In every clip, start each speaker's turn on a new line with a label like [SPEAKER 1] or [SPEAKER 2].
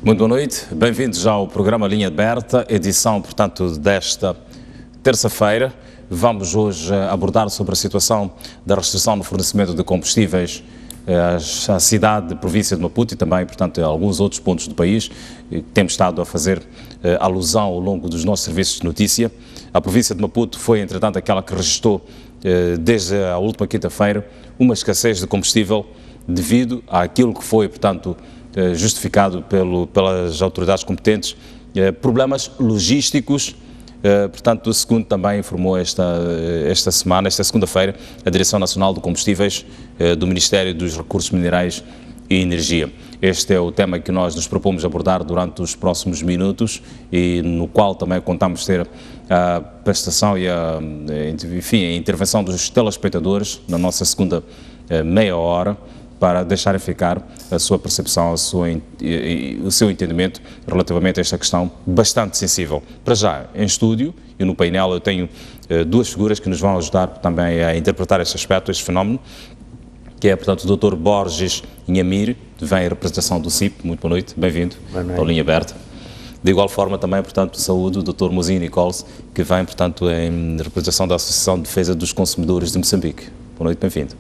[SPEAKER 1] Muito boa noite, bem-vindos ao programa Linha Aberta, edição, portanto, desta terça-feira. Vamos hoje abordar sobre a situação da restrição no fornecimento de combustíveis à cidade, província de Maputo e também, portanto, a alguns outros pontos do país. Temos estado a fazer alusão ao longo dos nossos serviços de notícia. A província de Maputo foi, entretanto, aquela que registrou, desde a última quinta-feira, uma escassez de combustível devido àquilo que foi, portanto, justificado pelas autoridades competentes, problemas logísticos. Portanto, segundo também informou esta segunda-feira, a Direção Nacional de Combustíveis do Ministério dos Recursos Minerais e Energia. Este é o tema que nós nos propomos abordar durante os próximos minutos e no qual também contamos ter a prestação e a intervenção dos telespectadores na nossa segunda meia hora, para deixarem ficar a sua percepção, o seu entendimento relativamente a esta questão bastante sensível. Para já, em estúdio e no painel eu tenho duas figuras que nos vão ajudar também a interpretar este aspecto, este fenómeno, que é, portanto, o Dr. Borges Inhamir, que vem em representação do CIP. Muito boa noite, bem-vindo à Linha Aberta. De igual forma também, portanto, saúdo o Dr. Mozinho Nicols, que vem, portanto, em representação da Associação de Defesa dos Consumidores de Moçambique. Boa noite, bem-vindo.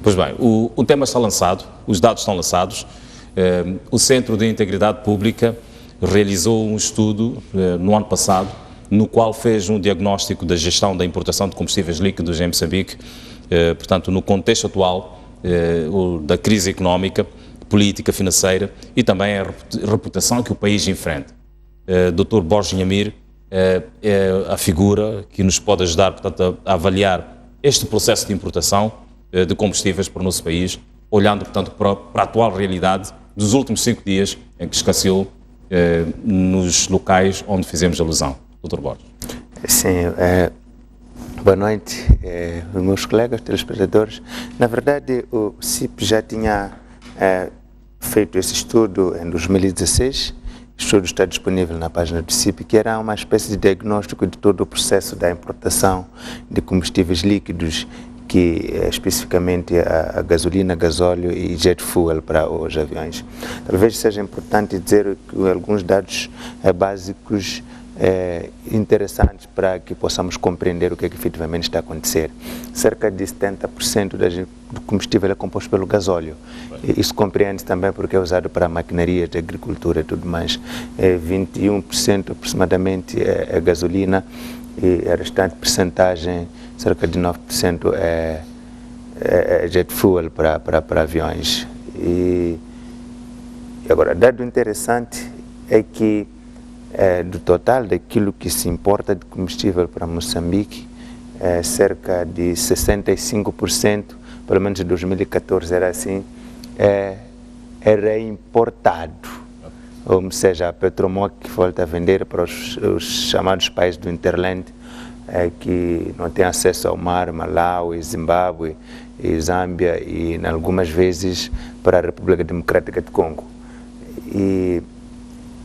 [SPEAKER 1] Pois bem, o tema está lançado, os dados estão lançados. O Centro de Integridade Pública realizou um estudo no ano passado, no qual fez um diagnóstico da gestão da importação de combustíveis líquidos em Moçambique, portanto, no contexto atual da crise económica, política, financeira e também a reputação que o país enfrenta. Dr. Borges Inhamir é a figura que nos pode ajudar, portanto, a avaliar este processo de importação de combustíveis para o nosso país, olhando, portanto, para a atual realidade dos últimos 5 dias em que escasseou nos locais onde fizemos alusão. Dr. Borges.
[SPEAKER 2] Sim, boa noite, meus colegas telespectadores. Na verdade, o CIP já tinha feito esse estudo em 2016. O estudo está disponível na página do CIP, que era uma espécie de diagnóstico de todo o processo da importação de combustíveis líquidos, que especificamente a gasolina, gasóleo e jet fuel para os aviões. Talvez seja importante dizer que alguns dados básicos interessantes para que possamos compreender o que efetivamente está a acontecer. Cerca de 70% do combustível é composto pelo gasóleo. Isso compreende também porque é usado para maquinaria de agricultura e tudo mais. 21% aproximadamente é gasolina e a restante percentagem, cerca de 9%, é jet fuel para aviões. E agora, dado interessante é que do total daquilo que se importa de combustível para Moçambique, cerca de 65%, pelo menos em 2014 era assim, é reimportado. Ou seja, a Petromoc que volta a vender para os chamados países do Interland, que não têm acesso ao mar, Malawi, Zimbábue, e Zâmbia e, algumas vezes, para a República Democrática do Congo. E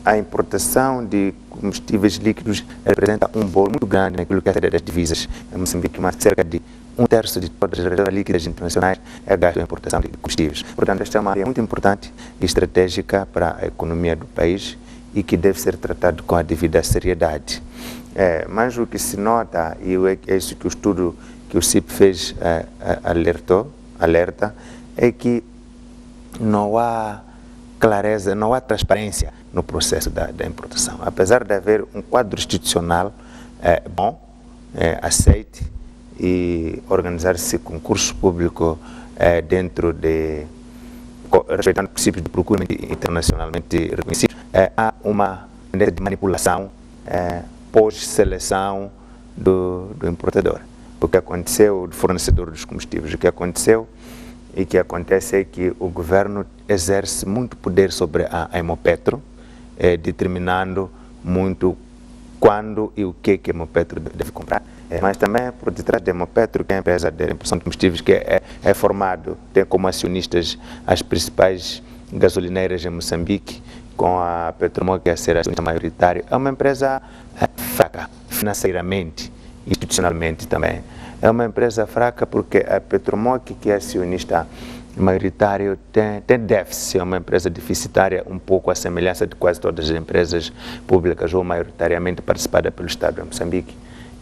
[SPEAKER 2] a importação de combustíveis líquidos representa um bolo muito grande naquilo que é a saída das divisas. Em Moçambique, cerca de 1/3 de todas as reservas líquidas internacionais é gasto em importação de combustíveis. Portanto, esta é uma área muito importante e estratégica para a economia do país e que deve ser tratado com a devida seriedade. Mas o que se nota, e é isso que o estudo que o CIP fez alerta, é que não há clareza, não há transparência no processo da importação. Apesar de haver um quadro institucional bom, aceite, e organizar-se concurso público respeitando princípios de procura internacionalmente reconhecidos, há uma tendência de manipulação pós-seleção do importador. O que aconteceu, do fornecedor dos combustíveis, o que aconteceu e que acontece é que o governo exerce muito poder sobre a Hemopetro, determinando muito quando e o que a Hemopetro deve comprar. Mas também por detrás da Hemopetro, que é a empresa de importação de combustíveis, que é formado, tem como acionistas as principais gasolineiras em Moçambique, com a Petromoc que é a ser acionista maioritária. É uma empresa fraca financeiramente, institucionalmente também. É uma empresa fraca porque a Petromoc, que é acionista maioritário tem déficit, é uma empresa deficitária, um pouco à semelhança de quase todas as empresas públicas ou maioritariamente participadas pelo Estado de Moçambique,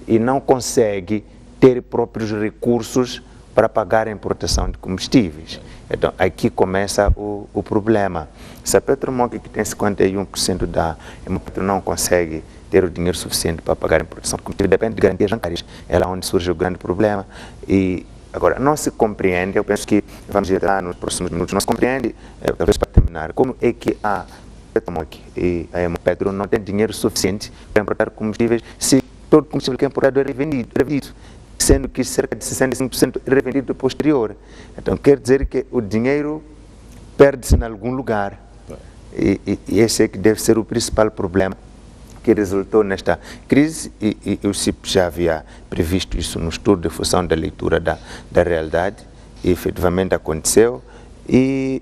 [SPEAKER 2] e não consegue ter próprios recursos para pagar a importação de combustíveis. Então, aqui começa o problema. Se a Petromoc, que tem 51% da Hemopetro, não consegue ter o dinheiro suficiente para pagar a importação de combustível, depende de garantias bancárias. É lá onde surge o grande problema. E agora, não se compreende, eu penso que vamos ir lá nos próximos minutos, não se compreende, talvez para terminar, como é que a Petromoc e a Hemopetro não têm dinheiro suficiente para importar combustíveis se todo combustível que é importado é revendido, sendo que cerca de 65% é revendido posterior. Então, quer dizer que o dinheiro perde-se em algum lugar. E esse é que deve ser o principal problema que resultou nesta crise, e o CIP já havia previsto isso no estudo de função da leitura da realidade, e efetivamente aconteceu. E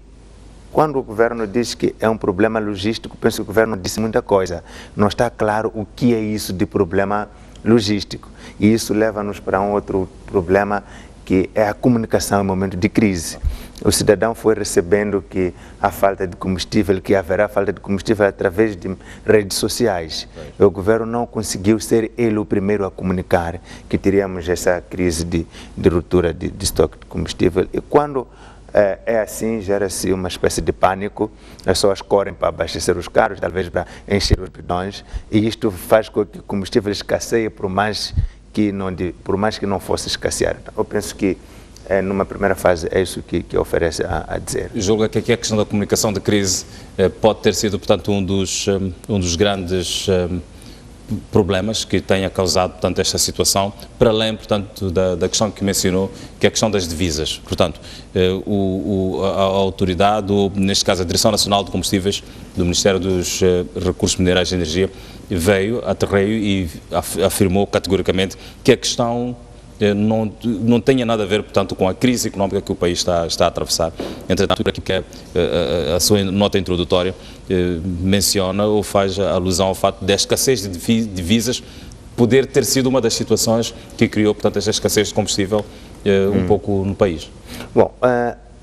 [SPEAKER 2] quando o governo diz que é um problema logístico, penso que o governo disse muita coisa. Não está claro o que é isso de problema logístico. E isso leva-nos para um outro problema, que é a comunicação em momento de crise. O cidadão foi recebendo que há falta de combustível, que haverá falta de combustível através de redes sociais. O governo não conseguiu ser ele o primeiro a comunicar que teríamos essa crise de ruptura de estoque de combustível. E quando é assim, gera-se uma espécie de pânico, as pessoas correm para abastecer os carros, talvez para encher os bidões, e isto faz com que o combustível escasseie por mais que não fosse escassear. Então, eu penso que numa primeira fase é isso que oferece a dizer.
[SPEAKER 1] Julga que aqui a questão da comunicação de crise pode ter sido, portanto, um dos grandes problemas que tenha causado, portanto, esta situação, para além, portanto, da questão que mencionou, que é a questão das divisas. Portanto, a autoridade, ou neste caso a Direção Nacional de Combustíveis do Ministério dos Recursos Minerais e Energia, veio a terreiro e afirmou categoricamente que a questão não tenha nada a ver, portanto, com a crise económica que o país está a atravessar. Entretanto, aqui que a sua nota introdutória menciona ou faz alusão ao fato da escassez de divisas poder ter sido uma das situações que criou, portanto, esta escassez de combustível um pouco no país.
[SPEAKER 2] Bom,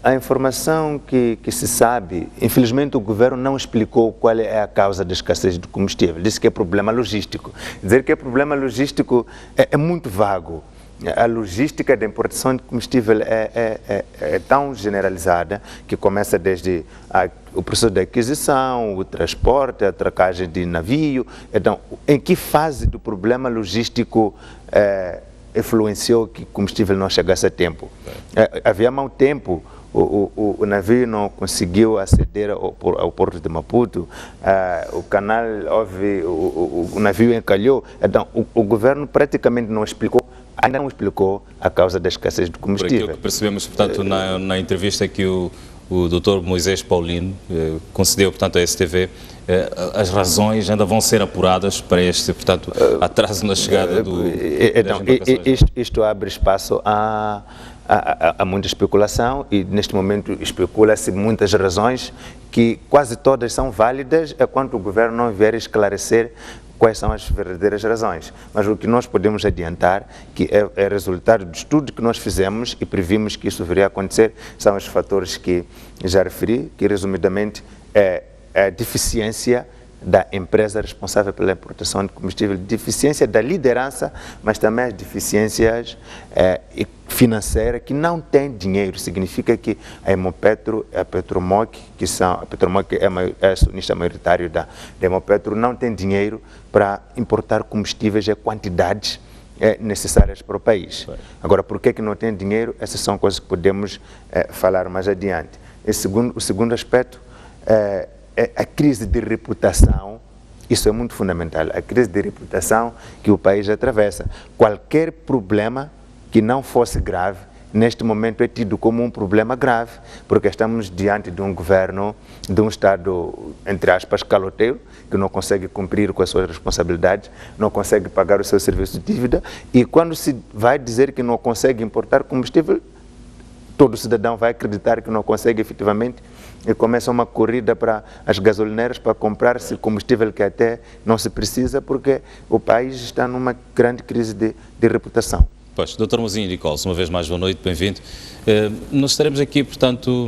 [SPEAKER 2] a informação que se sabe, infelizmente o governo não explicou qual é a causa da escassez de combustível. Disse que é problema logístico. Dizer que é problema logístico é muito vago. A logística da importação de combustível é tão generalizada que começa desde o processo de aquisição, o transporte, a atracagem de navio. Então, em que fase do problema logístico influenciou que o combustível não chegasse a tempo? Havia mau tempo, o navio não conseguiu aceder ao porto de Maputo, o canal, o navio encalhou. Então, o governo praticamente ainda não explicou a causa da escassez de combustível.
[SPEAKER 1] Por aquilo que percebemos, portanto, na entrevista que o Dr. Moisés Paulino concedeu, portanto, à STV, as razões ainda vão ser apuradas para este, portanto, atraso na chegada das embarcações.
[SPEAKER 2] Isto abre espaço a muita especulação, e neste momento especula-se muitas razões que quase todas são válidas enquanto o governo não vier esclarecer quais são as verdadeiras razões. Mas o que nós podemos adiantar, que é resultado do estudo que nós fizemos e previmos que isso viria a acontecer, são os fatores que já referi, que resumidamente é a deficiência da empresa responsável pela importação de combustível, deficiência da liderança, mas também as deficiências financeiras, que não tem dinheiro. Significa que a Hemopetro, a Petromoc, a Petromoc é acionista maioritário da Hemopetro, não tem dinheiro para importar combustíveis em quantidades necessárias para o país. Agora, por que não tem dinheiro? Essas são coisas que podemos falar mais adiante. O segundo aspecto é a crise de reputação. Isso é muito fundamental, a crise de reputação que o país atravessa. Qualquer problema que não fosse grave, neste momento é tido como um problema grave, porque estamos diante de um governo, de um Estado, entre aspas, caloteiro, que não consegue cumprir com as suas responsabilidades, não consegue pagar o seu serviço de dívida, e quando se vai dizer que não consegue importar combustível, todo cidadão vai acreditar que não consegue efetivamente, e começa uma corrida para as gasolineiras para comprar-se combustível que até não se precisa, porque o país está numa grande crise de reputação.
[SPEAKER 1] Pois, Dr. Mozinho Nicolas, uma vez mais boa noite, bem-vindo. Nós estaremos aqui, portanto,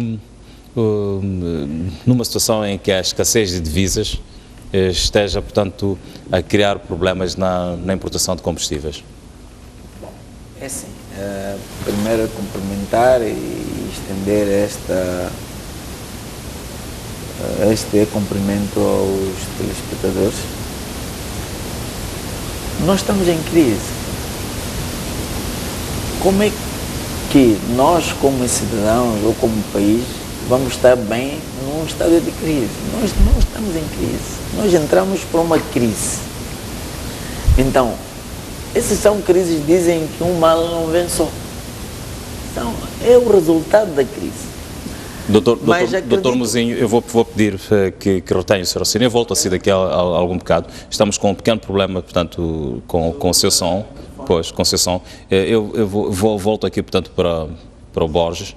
[SPEAKER 1] numa situação em que a escassez de divisas esteja, portanto, a criar problemas na importação de combustíveis.
[SPEAKER 3] Bom, é assim, primeiro cumprimentar e estender este cumprimento aos telespectadores. Nós estamos em crise. Como é que nós, como cidadãos ou como país, vamos estar bem num estado de crise? Nós não estamos em crise. Nós entramos por uma crise. Então, essas são crises, dizem que um mal não vem só. Então, é o resultado da crise.
[SPEAKER 1] Doutor Mozinho, eu vou pedir que retenha o seu raciocínio. Eu volto assim daqui a algum bocado. Estamos com um pequeno problema, portanto, com o seu som. Pois, com o seu som. Eu volto aqui, portanto, para o Borges.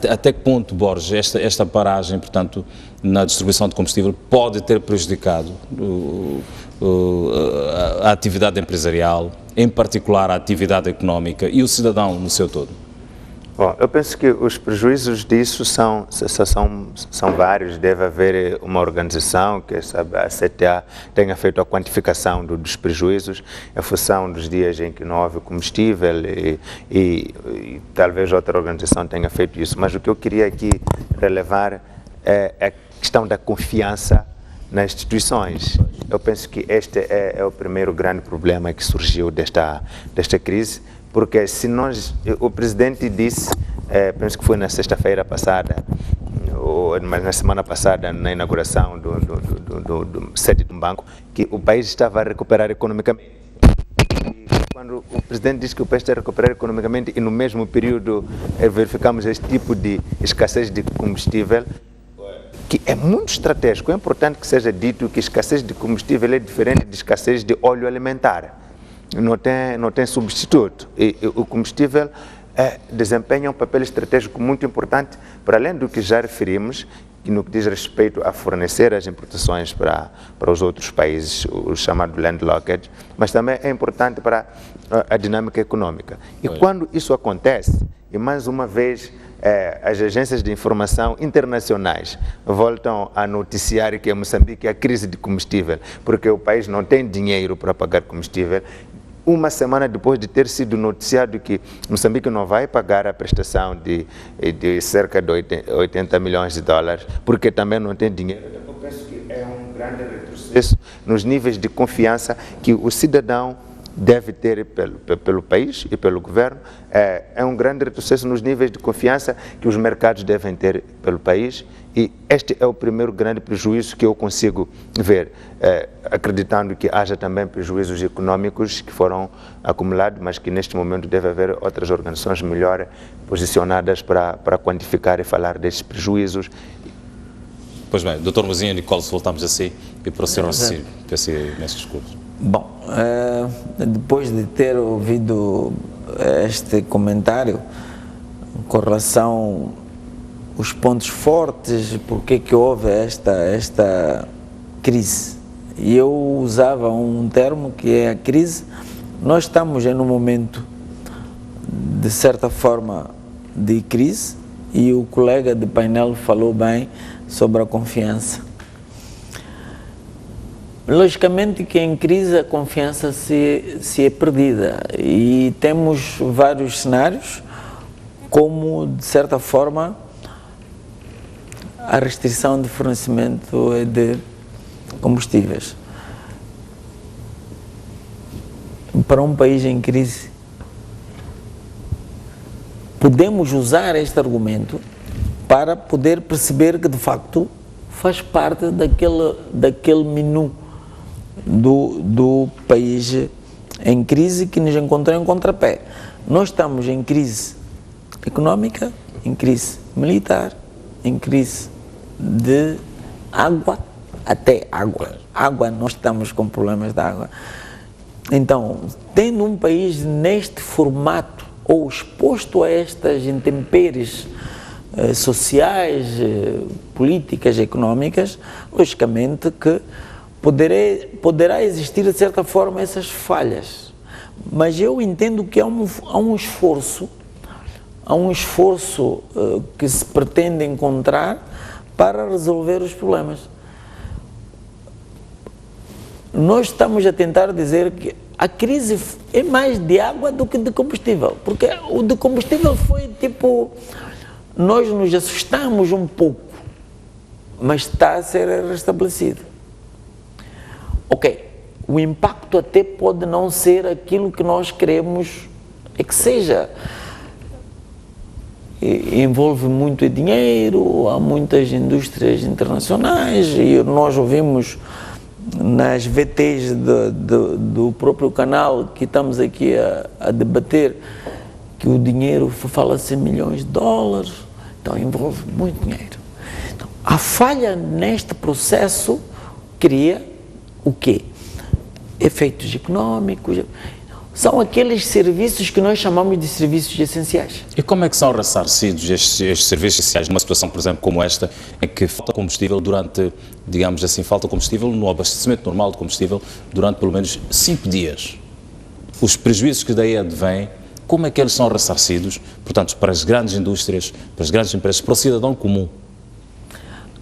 [SPEAKER 1] Até que ponto, Borges, esta paragem, portanto, na distribuição de combustível pode ter prejudicado a atividade empresarial, em particular a atividade económica e o cidadão no seu todo?
[SPEAKER 2] Bom, eu penso que os prejuízos disso são vários. Deve haver uma organização, que a CTA tenha feito a quantificação dos prejuízos em função dos dias em que não houve combustível e talvez outra organização tenha feito isso. Mas o que eu queria aqui relevar é a questão da confiança nas instituições. Eu penso que este é o primeiro grande problema que surgiu desta crise. Porque se o presidente disse, penso que foi na sexta-feira passada, mas na semana passada, na inauguração do sede de um banco, que o país estava a recuperar economicamente. E quando o presidente disse que o país está a recuperar economicamente e no mesmo período verificamos este tipo de escassez de combustível, que é muito estratégico, é importante que seja dito que escassez de combustível é diferente de escassez de óleo alimentar. Não tem substituto. E o combustível desempenha um papel estratégico muito importante, para além do que já referimos, no que diz respeito a fornecer as importações para os outros países, o chamado landlocked, mas também é importante para a dinâmica econômica. E quando isso acontece, e mais uma vez as agências de informação internacionais voltam a noticiar que em Moçambique há crise de combustível, porque o país não tem dinheiro para pagar combustível, uma semana depois de ter sido noticiado que Moçambique não vai pagar a prestação de cerca de 80 milhões de dólares, porque também não tem dinheiro, eu penso que é um grande retrocesso nos níveis de confiança que o cidadão deve ter pelo país e pelo governo. É um grande retrocesso nos níveis de confiança que os mercados devem ter pelo país, e este é o primeiro grande prejuízo que eu consigo ver, acreditando que haja também prejuízos econômicos que foram acumulados, mas que neste momento deve haver outras organizações melhor posicionadas para quantificar e falar destes prejuízos.
[SPEAKER 1] Pois bem, Dr. Mozinho Nicolas, voltamos assim e para o senhor raciocínio. Peço imensas desculpas.
[SPEAKER 3] Bom, depois de ter ouvido este comentário com relação aos pontos fortes, porque que houve esta crise, e eu usava um termo que é a crise. Nós estamos em um momento, de certa forma, de crise, e o colega de painel falou bem sobre a confiança. Logicamente que em crise a confiança se é perdida, e temos vários cenários, como de certa forma a restrição de fornecimento de combustíveis. Para um país em crise, podemos usar este argumento para poder perceber que de facto faz parte daquele menu do país em crise que nos encontrou em contrapé. Nós estamos em crise económica, em crise militar, em crise de água, até água. Água, nós estamos com problemas de água. Então, tendo um país neste formato, ou exposto a estas intempéries sociais, políticas, económicas, logicamente que poderá existir de certa forma essas falhas, mas eu entendo que há um esforço que se pretende encontrar para resolver os problemas. Nós estamos a tentar dizer que a crise é mais de água do que de combustível, porque o de combustível foi tipo, nós nos assustamos um pouco, mas está a ser restabelecido. Ok, o impacto até pode não ser aquilo que nós queremos que seja. Envolve muito dinheiro, há muitas indústrias internacionais e nós ouvimos nas VTs do próprio canal que estamos aqui a debater que o dinheiro fala-se em milhões de dólares, então envolve muito dinheiro. Então, a falha neste processo cria o quê? Efeitos económicos. São aqueles serviços que nós chamamos de serviços essenciais.
[SPEAKER 1] E como é que são ressarcidos estes serviços essenciais numa situação, por exemplo, como esta, em que falta combustível durante, digamos assim, falta combustível no abastecimento normal de combustível durante pelo menos 5 dias? Os prejuízos que daí advêm, como é que eles são ressarcidos, portanto, para as grandes indústrias, para as grandes empresas, para o cidadão comum?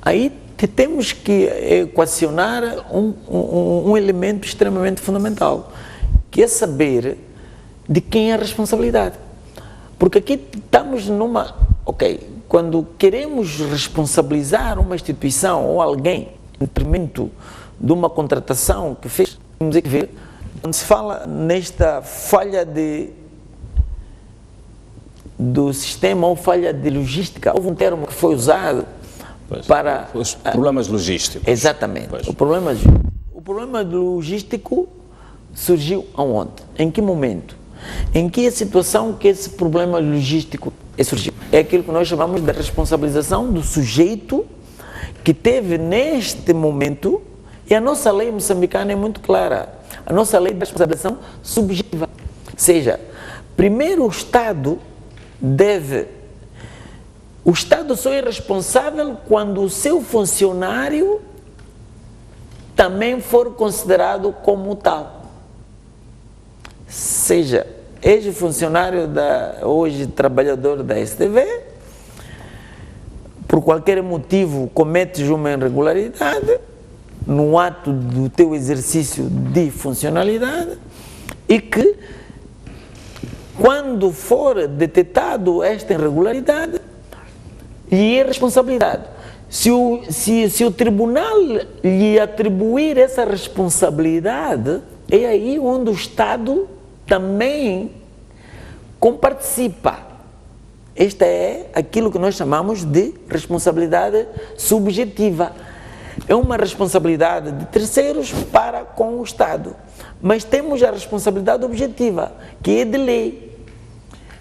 [SPEAKER 3] Aí temos que equacionar um elemento extremamente fundamental, que é saber de quem é a responsabilidade. Porque aqui estamos numa... Ok, quando queremos responsabilizar uma instituição ou alguém em detrimento de uma contratação que fez, temos que ver, quando se fala nesta falha do sistema ou falha de logística, houve um termo que foi usado para...
[SPEAKER 1] Os problemas logísticos.
[SPEAKER 3] Exatamente.
[SPEAKER 1] Pois.
[SPEAKER 3] O problema logístico surgiu aonde? Em que momento? Em que situação que esse problema logístico surgiu? É aquilo que nós chamamos de responsabilização do sujeito que teve neste momento, e a nossa lei moçambicana é muito clara. A nossa lei de responsabilização subjetiva. Ou seja, primeiro o Estado só é responsável quando o seu funcionário também for considerado como tal. Seja ex-funcionário hoje trabalhador da STV, por qualquer motivo cometes uma irregularidade no ato do teu exercício de funcionalidade e que, quando for detectado esta irregularidade, lhe é responsabilidade. Se o tribunal lhe atribuir essa responsabilidade, é aí onde o Estado também comparticipa. Esta é aquilo que nós chamamos de responsabilidade subjetiva. É uma responsabilidade de terceiros para com o Estado. Mas temos a responsabilidade objetiva, que é de lei.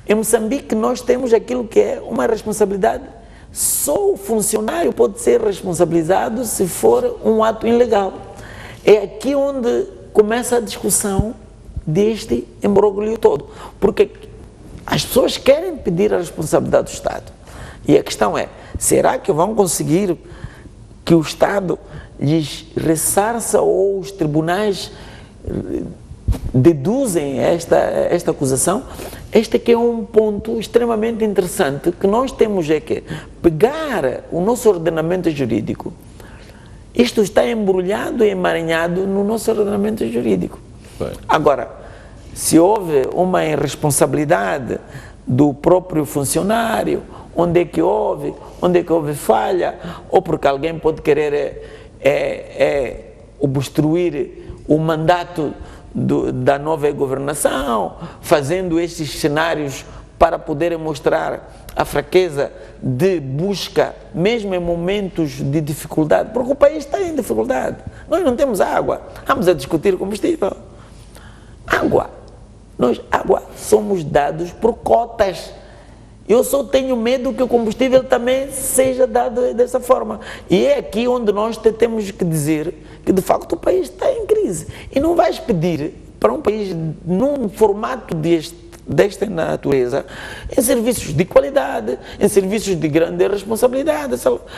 [SPEAKER 3] Em Moçambique nós temos aquilo que é uma responsabilidade, só o funcionário pode ser responsabilizado se for um ato ilegal. É aqui onde começa a discussão deste imbróglio todo, porque as pessoas querem pedir a responsabilidade do Estado, e a questão é, será que vão conseguir que o Estado lhes ressarça ou os tribunais deduzem esta acusação? Este que é um ponto extremamente interessante que nós temos que pegar o nosso ordenamento jurídico. Isto está embrulhado e emaranhado no nosso ordenamento jurídico. Agora, se houve uma irresponsabilidade do próprio funcionário, onde é que houve falha, ou porque alguém pode querer obstruir o mandato da nova governação, fazendo estes cenários para poderem mostrar a fraqueza de busca, mesmo em momentos de dificuldade, porque o país está em dificuldade. Nós não temos água, vamos a discutir combustível. Água, somos dados por cotas. Eu só tenho medo que o combustível também seja dado dessa forma. E é aqui onde nós temos que dizer que, de facto, o país está em crise. E não vais pedir para um país num formato deste, desta natureza em serviços de qualidade, em serviços de grande responsabilidade.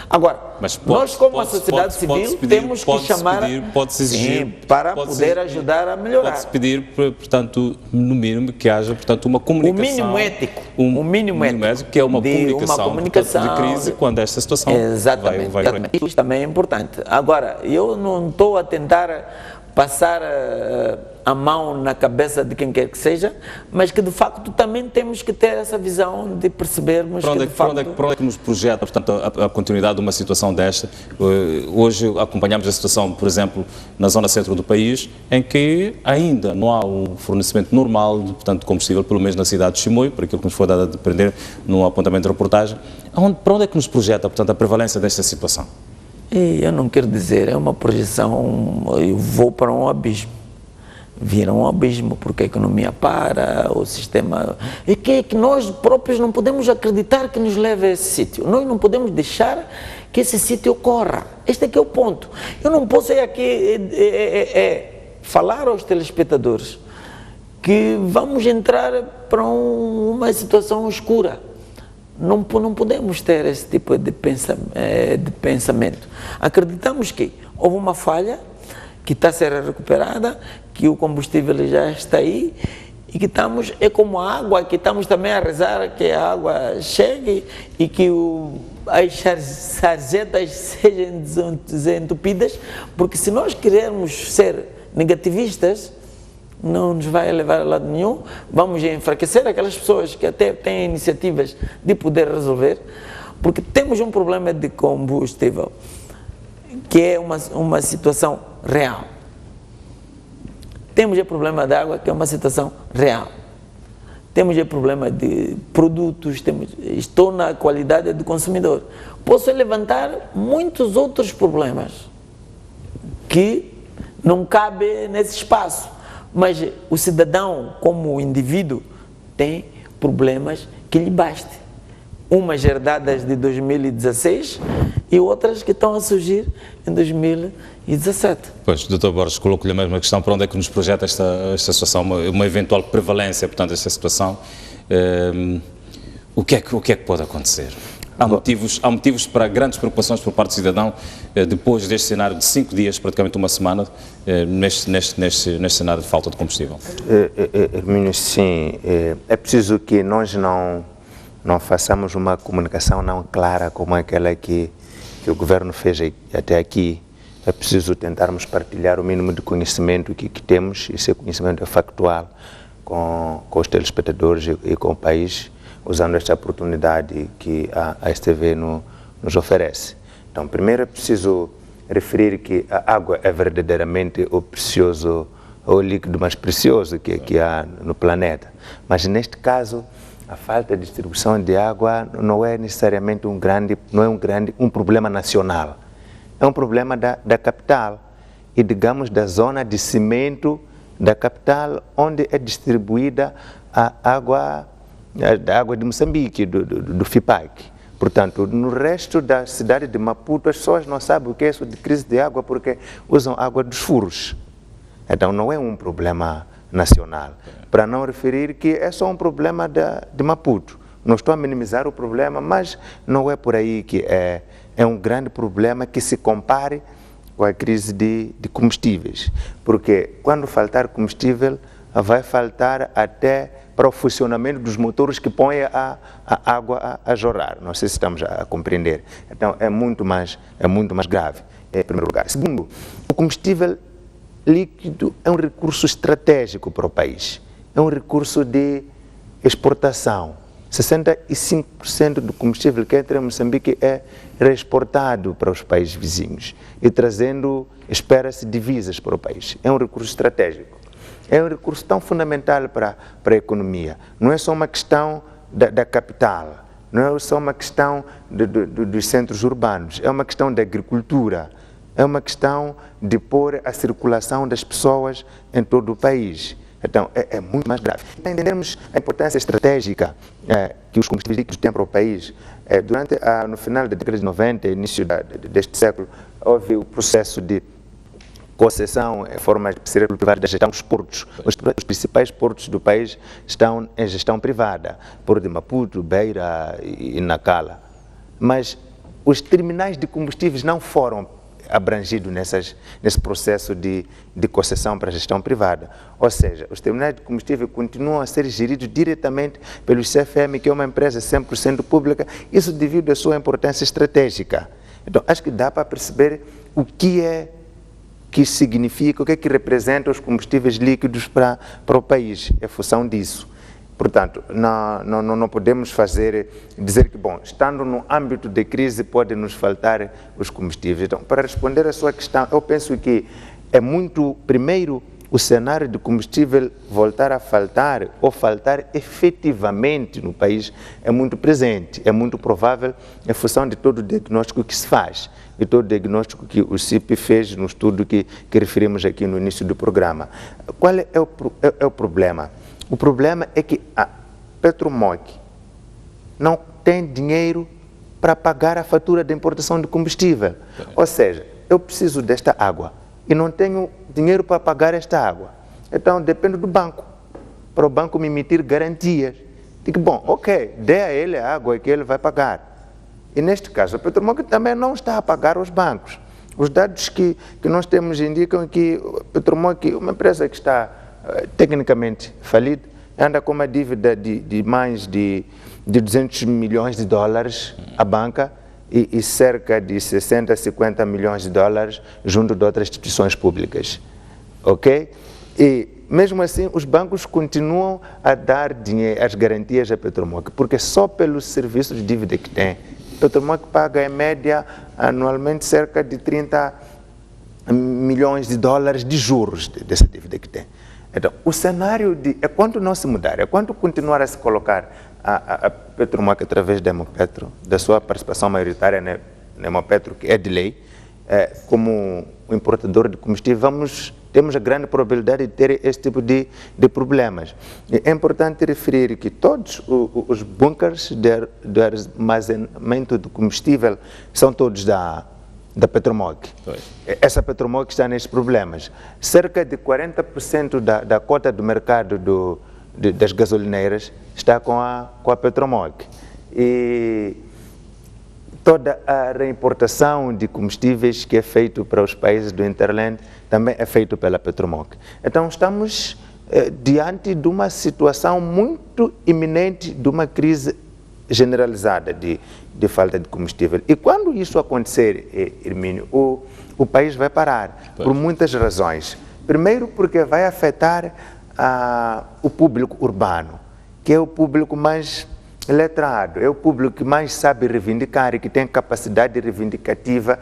[SPEAKER 3] Agora, nós como a sociedade civil temos que chamar
[SPEAKER 1] pode-se exigir,
[SPEAKER 3] para poder ajudar a melhorar.
[SPEAKER 1] Pode-se pedir, portanto, no mínimo, que haja, portanto, uma comunicação.
[SPEAKER 3] O mínimo ético,
[SPEAKER 1] que é uma comunicação de crise quando esta situação vai.
[SPEAKER 3] Isso também é importante. Agora, eu não estou a tentar passar a mão na cabeça de quem quer que seja, mas que de facto também temos que ter essa visão de percebermos que de facto...
[SPEAKER 1] Para onde é que nos projeta, portanto, a continuidade de uma situação desta? Hoje acompanhamos a situação, por exemplo, na zona centro do país, em que ainda não há um fornecimento normal de combustível, pelo menos na cidade de Chimoio, por aquilo que nos foi dado a depender num apontamento de reportagem. Para onde é que nos projeta, portanto, a prevalência desta situação?
[SPEAKER 3] Eu não quero dizer, é uma projeção, eu vou para um abismo. Vira um abismo, porque a economia para, o sistema... É que nós próprios não podemos acreditar que nos leve a esse sítio. Nós não podemos deixar que esse sítio ocorra. Este é que é o ponto. Eu não posso ir aqui falar aos telespectadores que vamos entrar para uma situação escura. Não podemos ter esse tipo de pensamento. Acreditamos que houve uma falha que está a ser recuperada, que o combustível já está aí e que é como a água, que estamos também a rezar que a água chegue e que as sarjetas sejam desentupidas, porque se nós queremos ser negativistas, não nos vai levar a lado nenhum, vamos enfraquecer aquelas pessoas que até têm iniciativas de poder resolver, porque temos um problema de combustível, que é uma situação real. Temos o problema da água, que é uma situação real. Temos o problema de produtos, estou na qualidade do consumidor. Posso levantar muitos outros problemas que não cabem nesse espaço. Mas o cidadão, como indivíduo, tem problemas que lhe bastem. Umas herdadas de 2016 e outras que estão a surgir em 2017.
[SPEAKER 1] Pois, Dr. Borges, coloco-lhe a mesma questão, para onde é que nos projeta esta situação, uma eventual prevalência, portanto, desta situação, o que é que pode acontecer? Há motivos para grandes preocupações por parte do cidadão, depois deste cenário de 5 dias, praticamente uma semana, neste cenário de falta de combustível?
[SPEAKER 2] Hermínio, sim. É preciso que nós não façamos uma comunicação não clara como aquela que o governo fez até aqui. É preciso tentarmos partilhar o mínimo de conhecimento que temos, e esse conhecimento é factual, com os telespectadores e com o país, usando esta oportunidade que a STV nos oferece. Então, primeiro é preciso referir que a água é verdadeiramente o líquido mais precioso que há no planeta. Mas, neste caso, a falta de distribuição de água não é necessariamente um problema nacional. É um problema da capital e, digamos, da zona de cimento da capital, onde é distribuída a água de Moçambique, do FIPAC. Portanto, no resto da cidade de Maputo, as pessoas não sabem o que é isso de crise de água porque usam água dos furos. Então, não é um problema nacional. Para não referir que é só um problema de Maputo. Não estou a minimizar o problema, mas não é por aí que é um grande problema que se compare com a crise de combustíveis. Porque quando faltar combustível, vai faltar até para o funcionamento dos motores que põem a água a jorrar. Não sei se estamos a compreender. Então, é muito mais grave, em primeiro lugar. Segundo, o combustível líquido é um recurso estratégico para o país. É um recurso de exportação. 65% do combustível que entra em Moçambique é reexportado para os países vizinhos e trazendo, espera-se, divisas para o país. É um recurso estratégico. É um recurso tão fundamental para a economia. Não é só uma questão da capital, não é só uma questão dos centros urbanos, é uma questão da agricultura, é uma questão de pôr a circulação das pessoas em todo o país. Então, é muito mais grave. Para entendermos a importância estratégica que os combustíveis líquidos têm para o país, no final da década de 90, início deste século, houve o processo de concessão em forma de parceria privada da gestão dos portos. Os principais portos do país estão em gestão privada, Porto de Maputo, Beira e Nacala. Mas os terminais de combustíveis não foram abrangidos nesse processo de concessão para a gestão privada. Ou seja, os terminais de combustível continuam a ser geridos diretamente pelo CFM, que é uma empresa 100% pública, isso devido à sua importância estratégica. Então, acho que dá para perceber o que significa, o que representa os combustíveis líquidos para o país, é função disso. Portanto, não podemos dizer que, bom, estando no âmbito de crise, pode nos faltar os combustíveis. Então, para responder à sua questão, eu penso que é muito, primeiro, o cenário de combustível voltar a faltar ou faltar efetivamente no país é muito presente, é muito provável em função de todo o diagnóstico que se faz e todo o diagnóstico que o CIP fez no estudo que referimos aqui no início do programa. Qual é o problema? O problema é que a Petromoc não tem dinheiro para pagar a fatura de importação de combustível. Ou seja, eu preciso desta água e não tenho dinheiro para pagar esta água. Então, depende do banco, para o banco me emitir garantias. Digo, bom, ok, dê a ele a água que ele vai pagar. E neste caso, a Petromoc também não está a pagar aos bancos. Os dados que nós temos indicam que a Petromoc, uma empresa que está tecnicamente falida, anda com uma dívida de mais de 200 milhões de dólares à banca, e cerca de 60 a 50 milhões de dólares junto de outras instituições públicas, ok? E mesmo assim os bancos continuam a dar dinheiro, as garantias à Petromoc, porque só pelos serviços de dívida que tem, a Petromoc paga em média anualmente cerca de 30 milhões de dólares de juros dessa dívida que tem. Então, o cenário é quanto não se mudar, é quanto continuar a se colocar a Petromoc através da Hemopetro, da sua participação maioritária na Hemopetro, que é de lei, como um importador de combustível, temos a grande probabilidade de ter esse tipo de problemas. E é importante referir que todos os bunkers de armazenamento de combustível são todos da Petromoc. Essa Petromoc está nesses problemas. Cerca de 40% da cota do mercado das gasolineiras está com a Petromoc. E toda a reimportação de combustíveis que é feito para os países do Interland também é feito pela Petromoc. Então estamos diante de uma situação muito iminente, de uma crise generalizada de falta de combustível. E quando isso acontecer, Hermínio, o país vai parar, por muitas razões. Primeiro, porque vai afetar o público urbano, que é o público mais letrado, é o público que mais sabe reivindicar e que tem capacidade reivindicativa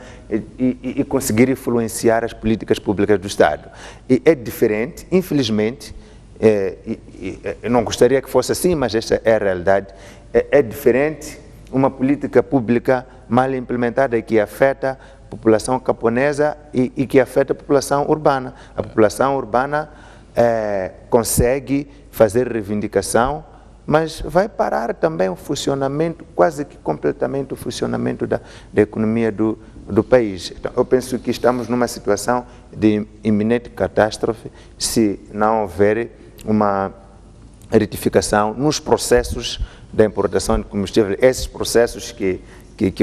[SPEAKER 2] e conseguir influenciar as políticas públicas do Estado. E é diferente, infelizmente, eu não gostaria que fosse assim, mas esta é a realidade. É diferente uma política pública mal implementada que afeta a população camponesa e que afeta a população urbana. A população urbana consegue fazer reivindicação, mas vai parar também o funcionamento, quase que completamente o funcionamento da economia do país. Então, eu penso que estamos numa situação de iminente catástrofe se não houver uma retificação nos processos da importação de combustível, esses processos que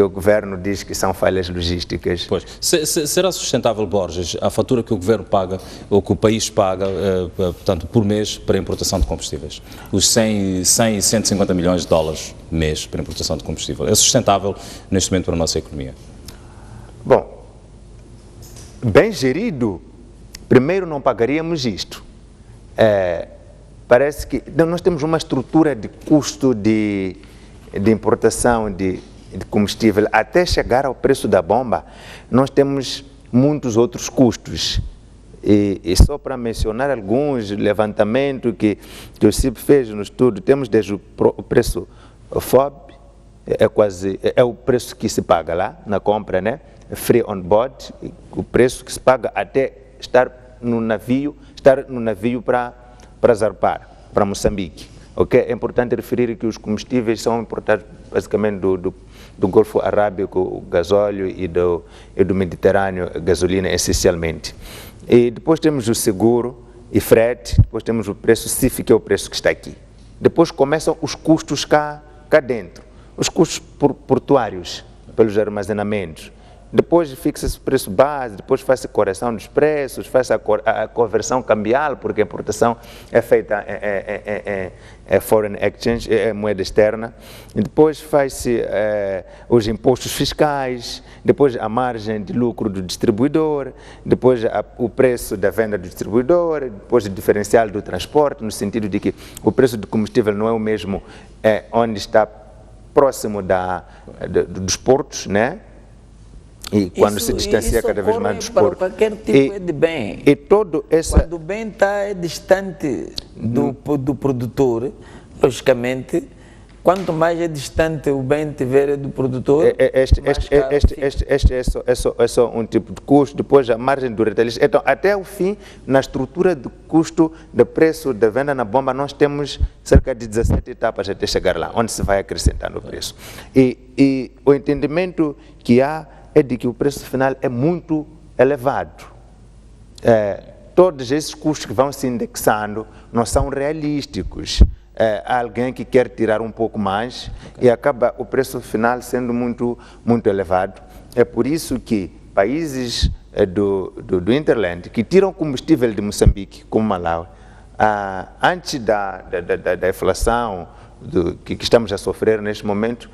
[SPEAKER 2] o governo diz que são falhas logísticas.
[SPEAKER 1] Pois. Será sustentável, Borges, a fatura que o governo paga, ou que o país paga, portanto, por mês para a importação de combustíveis? Os 100 e 150 milhões de dólares mês para a importação de combustível. É sustentável neste momento para a nossa economia?
[SPEAKER 2] Bom, bem gerido, primeiro não pagaríamos isto. Parece que nós temos uma estrutura de custo de importação de combustível. Até chegar ao preço da bomba, nós temos muitos outros custos. E só para mencionar alguns, levantamento que o CIP fez no estudo, temos desde o preço FOB, é o preço que se paga lá na compra, né? Free on board, o preço que se paga até estar no navio para zarpar para Moçambique, Okay? É importante referir que os combustíveis são importados basicamente do Golfo Arábico, o gasóleo, e do Mediterrâneo, a gasolina essencialmente. E depois temos o seguro e frete, depois temos o preço CIF, que é o preço que está aqui. Depois começam os custos cá dentro, os custos portuários pelos armazenamentos. Depois fixa-se o preço base, depois faz-se a correção dos preços, faz a conversão cambial, porque a importação é feita em foreign exchange, é moeda externa. E depois faz-se os impostos fiscais, depois a margem de lucro do distribuidor, depois o preço da venda do distribuidor, depois o diferencial do transporte, no sentido de que o preço do combustível não é o mesmo onde está próximo dos portos, né? E quando se distancia cada vez mais dos portos.
[SPEAKER 3] Qualquer tipo de bem.
[SPEAKER 2] E todo
[SPEAKER 3] quando o bem está distante do produtor, logicamente, quanto mais é distante o bem tiver do produtor,
[SPEAKER 2] este é só um tipo de custo. Depois a margem do retalhista. Então, até o fim, na estrutura do custo do preço da venda na bomba, nós temos cerca de 17 etapas até chegar lá, onde se vai acrescentando o preço. E o entendimento que há é de que o preço final é muito elevado. Todos esses custos que vão se indexando não são realísticos. Há alguém que quer tirar um pouco mais e acaba o preço final sendo muito elevado. É por isso que países do Interland que tiram combustível de Moçambique, como Malawi, antes da inflação que estamos a sofrer neste momento,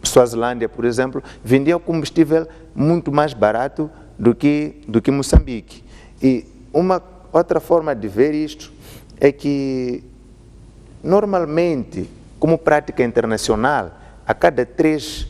[SPEAKER 2] Suazilândia, por exemplo, vendia o combustível muito mais barato do que Moçambique. E uma outra forma de ver isto é que, normalmente, como prática internacional, a cada 3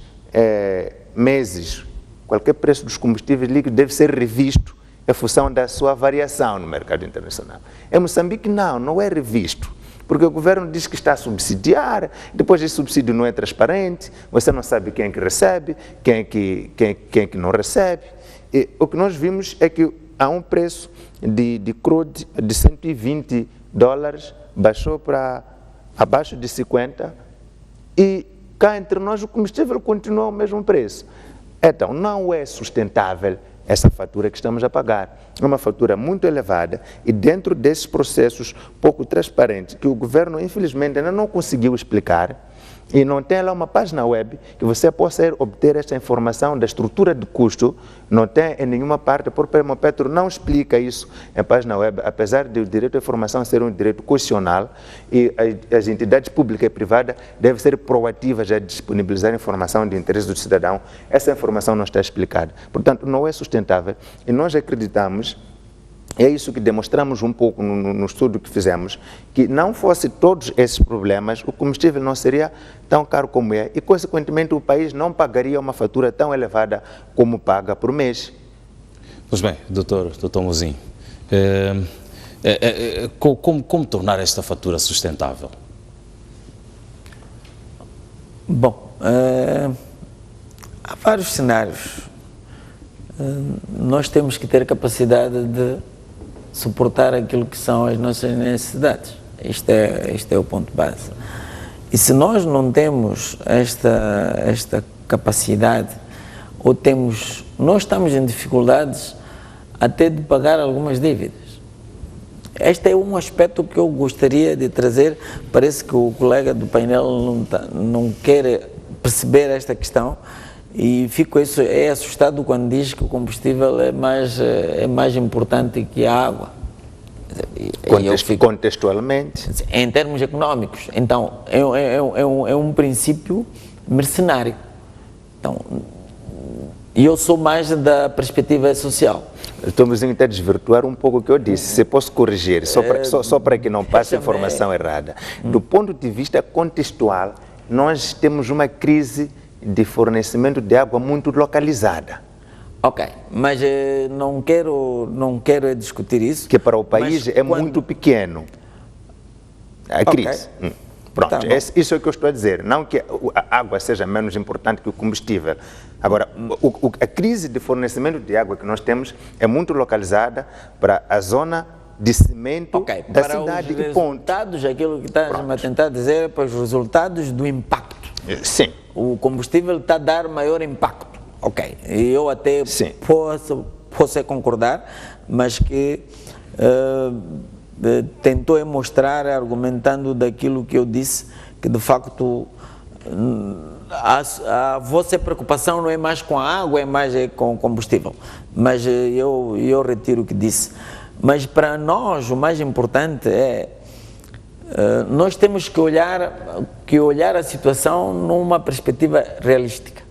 [SPEAKER 2] meses, qualquer preço dos combustíveis líquidos deve ser revisto em função da sua variação no mercado internacional. Em Moçambique, não é revisto. Porque o governo diz que está a subsidiar, depois esse subsídio não é transparente, você não sabe quem é que recebe, quem é que não recebe. E o que nós vimos é que há um preço de crude de $120, baixou para abaixo de 50, e cá entre nós o combustível continua ao mesmo preço. Então, não é sustentável essa fatura que estamos a pagar. É uma fatura muito elevada e dentro desses processos pouco transparentes que o governo, infelizmente, ainda não conseguiu explicar, e não tem lá uma página web que você possa obter esta informação da estrutura de custo, não tem em nenhuma parte. O próprio Hemopetro não explica isso em página web, apesar de o direito à informação ser um direito constitucional, e as entidades públicas e privadas devem ser proativas a disponibilizar informação de interesse do cidadão. Essa informação não está explicada. Portanto, não é sustentável, e nós acreditamos, é isso que demonstramos um pouco no estudo que fizemos, que não fosse todos esses problemas, o combustível não seria tão caro como é, e consequentemente o país não pagaria uma fatura tão elevada como paga por mês.
[SPEAKER 1] Pois bem, doutor Mozinho, como tornar esta fatura sustentável?
[SPEAKER 3] Bom, há vários cenários. Nós temos que ter capacidade de suportar aquilo que são as nossas necessidades. Este é o ponto base. E se nós não temos esta capacidade, nós estamos em dificuldades até de pagar algumas dívidas. Este é um aspecto que eu gostaria de trazer. Parece que o colega do painel não quer perceber esta questão, e é assustado quando diz que o combustível é mais importante que a água.
[SPEAKER 2] Contextualmente.
[SPEAKER 3] Em termos económicos. Então, é um princípio mercenário. Então, eu sou mais da perspectiva social.
[SPEAKER 2] Estamos a desvirtuar um pouco o que eu disse, se posso corrigir, só para que não passe a informação errada. Do ponto de vista contextual, nós temos uma crise de fornecimento de água muito localizada.
[SPEAKER 3] Ok, mas não quero discutir isso.
[SPEAKER 2] Que para o país muito pequeno. A crise. Okay. Pronto, tá, isso é o que eu estou a dizer. Não que a água seja menos importante que o combustível. Agora, a crise de fornecimento de água que nós temos é muito localizada para a zona de cimento da
[SPEAKER 3] para
[SPEAKER 2] cidade
[SPEAKER 3] os
[SPEAKER 2] de Ponte.
[SPEAKER 3] resultados, aquilo que estás a tentar dizer, para os resultados do impacto.
[SPEAKER 2] Sim.
[SPEAKER 3] O combustível está a dar maior impacto. Ok, eu até posso concordar, mas que tentou mostrar, argumentando daquilo que eu disse, que de facto a vossa preocupação não é mais com a água, é mais com o combustível. Mas eu retiro o que disse. Mas para nós o mais importante é nós temos que olhar a situação numa perspectiva realística.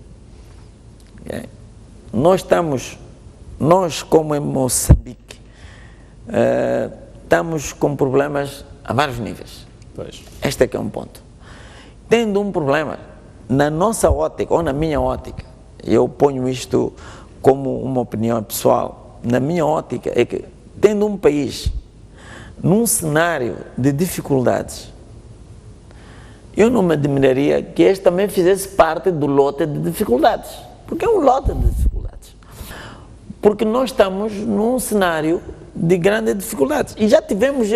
[SPEAKER 3] Nós como em Moçambique, estamos com problemas a vários níveis.
[SPEAKER 1] Pois.
[SPEAKER 3] Este é que é um ponto. Tendo um problema, na nossa ótica, ou na minha ótica, eu ponho isto como uma opinião pessoal, na minha ótica é que, tendo um país num cenário de dificuldades, eu não me admiraria que este também fizesse parte do lote de dificuldades, porque é um lote de dificuldades, porque nós estamos num cenário de grandes dificuldades e já tivemos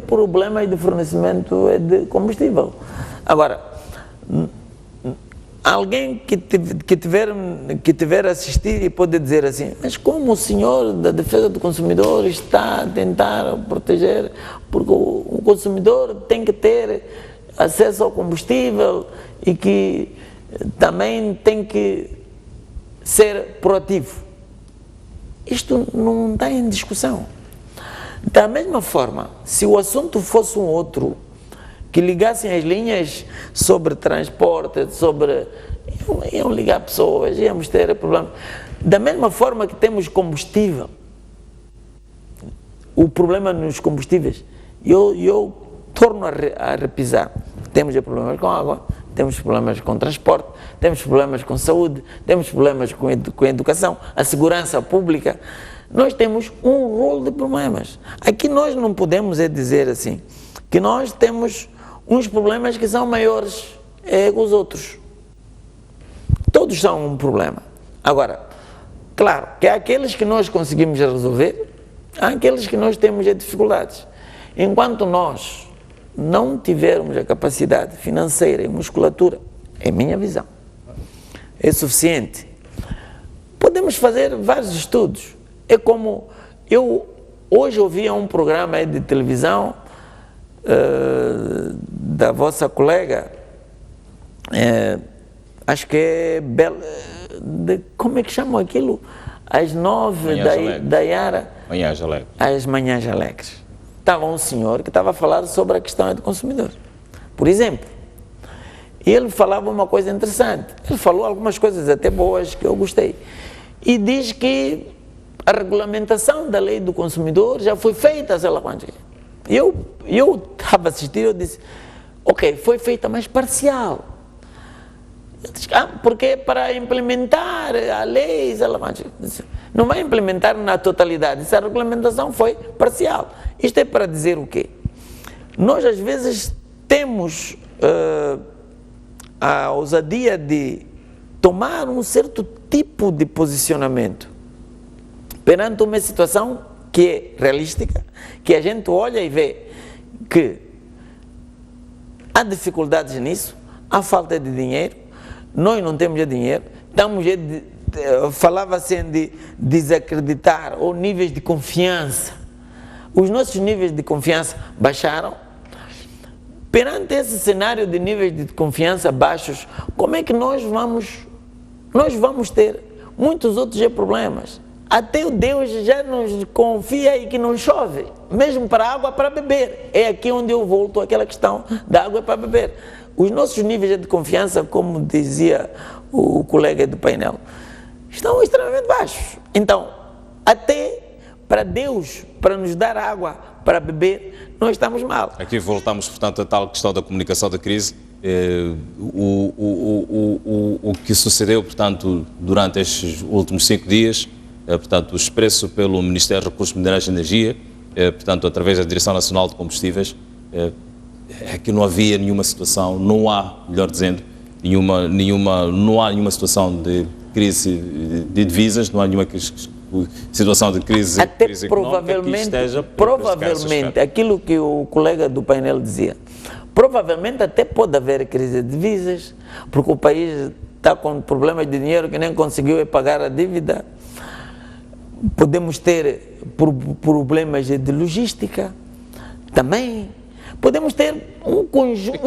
[SPEAKER 3] problemas de fornecimento de combustível. Agora, alguém que tiver a assistir e pode dizer assim, mas como o senhor da defesa do consumidor está a tentar proteger, porque o consumidor tem que ter acesso ao combustível e que também tem que ser proativo. Isto não está em discussão. Da mesma forma, se o assunto fosse um outro, que ligassem as linhas sobre transporte, iam ligar pessoas, íamos ter problemas. Da mesma forma que temos combustível, o problema nos combustíveis, eu torno a repisar. Temos problemas com água, temos problemas com transporte, temos problemas com saúde, temos problemas com educação, a segurança pública. Nós temos um rolo de problemas. Aqui nós não podemos dizer assim, que nós temos uns problemas que são maiores que os outros. Todos são um problema. Agora, claro, que há aqueles que nós conseguimos resolver, há aqueles que nós temos dificuldades. Enquanto nós não tivermos a capacidade financeira e musculatura, é minha visão, é suficiente, podemos fazer vários estudos. É como eu hoje ouvia um programa de televisão da vossa colega, acho que é como é que chamam aquilo? Às 9 da Iara.
[SPEAKER 1] Manhãs Alegres.
[SPEAKER 3] Às Manhãs Alegres. Estava um senhor que estava a falar sobre a questão do consumidor. Por exemplo, ele falava uma coisa interessante. Ele falou algumas coisas até boas que eu gostei. E diz que a regulamentação da lei do consumidor já foi feita, sei lá quanto. Eu estava assistindo, eu disse, ok, foi feita, mas parcial. Eu disse, porque para implementar a lei, sei lá quanto. Não vai implementar na totalidade, essa regulamentação foi parcial. Isto é para dizer o quê? Nós às vezes temos a ousadia de tomar um certo tipo de posicionamento perante uma situação que é realística, que a gente olha e vê que há dificuldades nisso, há falta de dinheiro, nós não temos dinheiro, estamos falava-se de desacreditar ou níveis de confiança. Os nossos níveis de confiança baixaram. Perante esse cenário de níveis de confiança baixos, como é que nós vamos ter muitos outros problemas? Até o Deus já nos confia e que não chove, mesmo para água para beber. É aqui onde eu volto àquela questão da água para beber. Os nossos níveis de confiança, como dizia o colega do painel, estão extremamente baixos. Então, até para Deus, para nos dar água para beber, nós estamos mal.
[SPEAKER 1] Aqui voltamos, portanto, à tal questão da comunicação da crise. O que sucedeu, portanto, durante estes últimos 5 dias, portanto, expresso pelo Ministério dos Recursos Minerais e Energia, portanto, através da Direção Nacional de Combustíveis, é que não havia nenhuma situação, não há, melhor dizendo, não há nenhuma situação de crise de divisas, não há nenhuma situação de crise,
[SPEAKER 3] até
[SPEAKER 1] crise econômica que esteja...
[SPEAKER 3] Provavelmente, aquilo que o colega do painel dizia, provavelmente até pode haver crise de divisas, porque o país está com problemas de dinheiro que nem conseguiu pagar a dívida. Podemos ter problemas de logística também. Podemos ter um conjunto.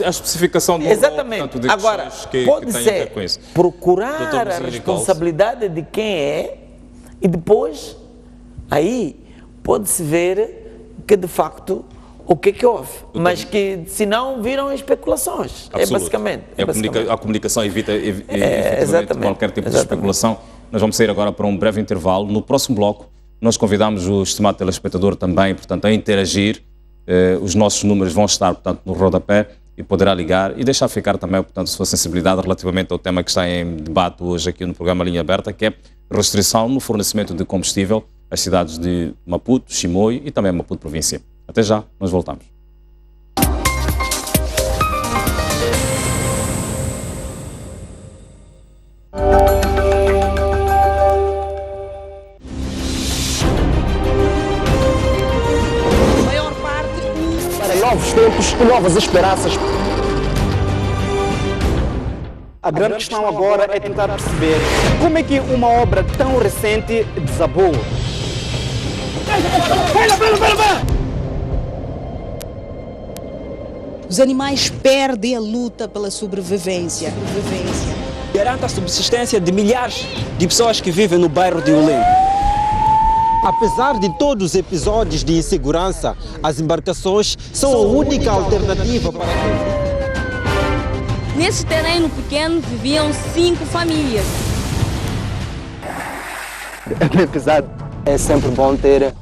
[SPEAKER 1] A especificação do
[SPEAKER 3] exatamente.
[SPEAKER 1] Rolo, portanto, de
[SPEAKER 3] agora, pode ser procurar a responsabilidade de quem é e depois aí pode-se ver que de facto o que houve, mas que se não viram especulações.
[SPEAKER 1] Absoluto.
[SPEAKER 3] Basicamente.
[SPEAKER 1] A comunicação evita
[SPEAKER 3] exatamente
[SPEAKER 1] qualquer tipo de especulação. Nós vamos sair agora para um breve intervalo. No próximo bloco, nós convidamos o estimado telespectador também, portanto, a interagir. Os nossos números vão estar, portanto, no rodapé e poderá ligar e deixar ficar também, portanto, sua sensibilidade relativamente ao tema que está em debate hoje aqui no programa Linha Aberta, que é restrição no fornecimento de combustível às cidades de Maputo, Chimoio e também Maputo Província. Até já, nós voltamos.
[SPEAKER 4] Novos tempos e novas esperanças. A grande questão agora é tentar perceber como é que uma obra tão recente desabou.
[SPEAKER 5] Os animais perdem a luta pela sobrevivência.
[SPEAKER 6] Garanta a subsistência de milhares de pessoas que vivem no bairro de Ulém.
[SPEAKER 7] Apesar de todos os episódios de insegurança, as embarcações são a única alternativa para...
[SPEAKER 8] Nesse terreno pequeno viviam 5 famílias.
[SPEAKER 4] É pesado.
[SPEAKER 6] É sempre bom ter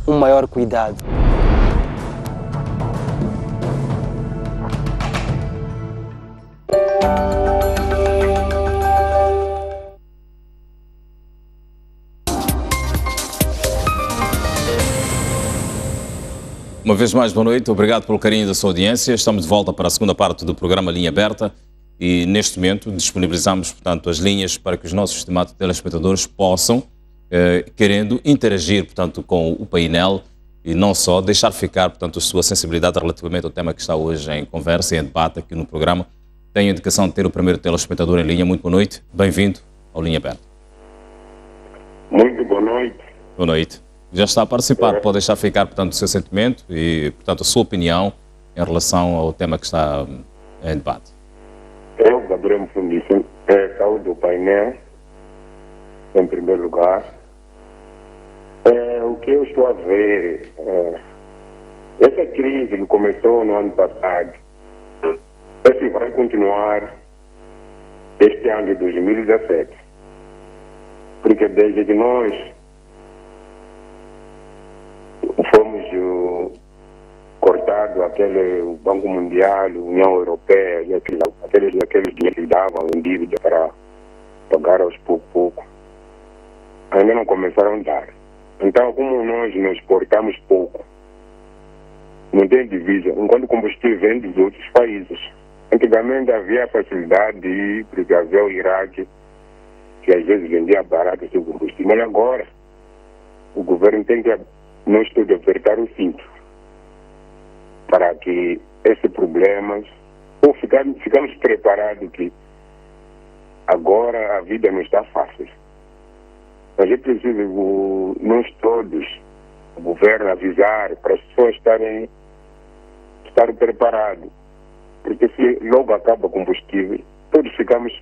[SPEAKER 6] um maior cuidado.
[SPEAKER 1] Uma vez mais, boa noite. Obrigado pelo carinho da sua audiência. Estamos de volta para a segunda parte do programa Linha Aberta e, neste momento, disponibilizamos, portanto, as linhas para que os nossos estimados telespectadores possam, querendo interagir, portanto, com o painel e não só deixar ficar, portanto, a sua sensibilidade relativamente ao tema que está hoje em conversa e em debate aqui no programa. Tenho a indicação de ter o primeiro telespectador em linha. Muito boa noite. Bem-vindo ao Linha Aberta.
[SPEAKER 9] Muito boa noite.
[SPEAKER 1] Boa noite. Já está a participar, pode deixar ficar, portanto, o seu sentimento e, portanto, a sua opinião em relação ao tema que está em debate.
[SPEAKER 9] Eu, Gabriel Mfundice, saúde do painel, em primeiro lugar. O que eu estou a ver, essa crise que começou no ano passado, esse vai continuar este ano de 2017. Porque desde que nós fomos cortados o Banco Mundial, a União Europeia e aqueles dinheiros que davam em dívida para pagar aos pouco, ainda não começaram a dar. Então, como nós nos exportamos pouco, não tem divisa, enquanto o combustível vem dos outros países. Antigamente havia a facilidade de ir para o Iraque, que às vezes vendia barato seu combustível, mas agora o governo tem que nós todos apertar o cinto para que esses problemas, ou ficamos preparados que agora a vida não está fácil. Mas é preciso nós todos, o governo, avisar para as pessoas estarem preparados. Porque se logo acaba o combustível, todos ficamos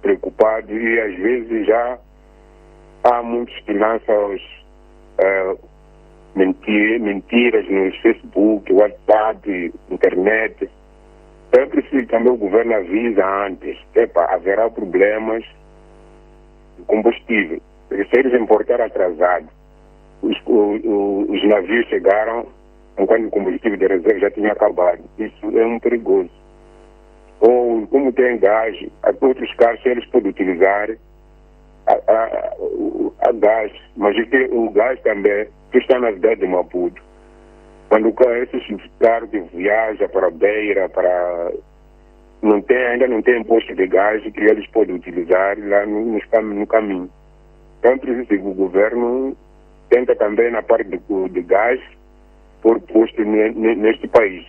[SPEAKER 9] preocupados e às vezes já há muitos que lançam mentiras no Facebook, WhatsApp, internet. Então é preciso também o governo avisa antes. Haverá problemas de combustível. Se eles importaram atrasado, os navios chegaram enquanto o combustível de reserva já tinha acabado. Isso é um perigoso. Ou como tem gás, outros carros eles podem utilizar a gás, mas o gás também que está na cidade de Maputo. Quando esses carros que viajam para a Beira, ainda não tem posto de gás que eles podem utilizar lá no caminho. Então é preciso que o governo tenta também na parte de gás pôr posto neste país.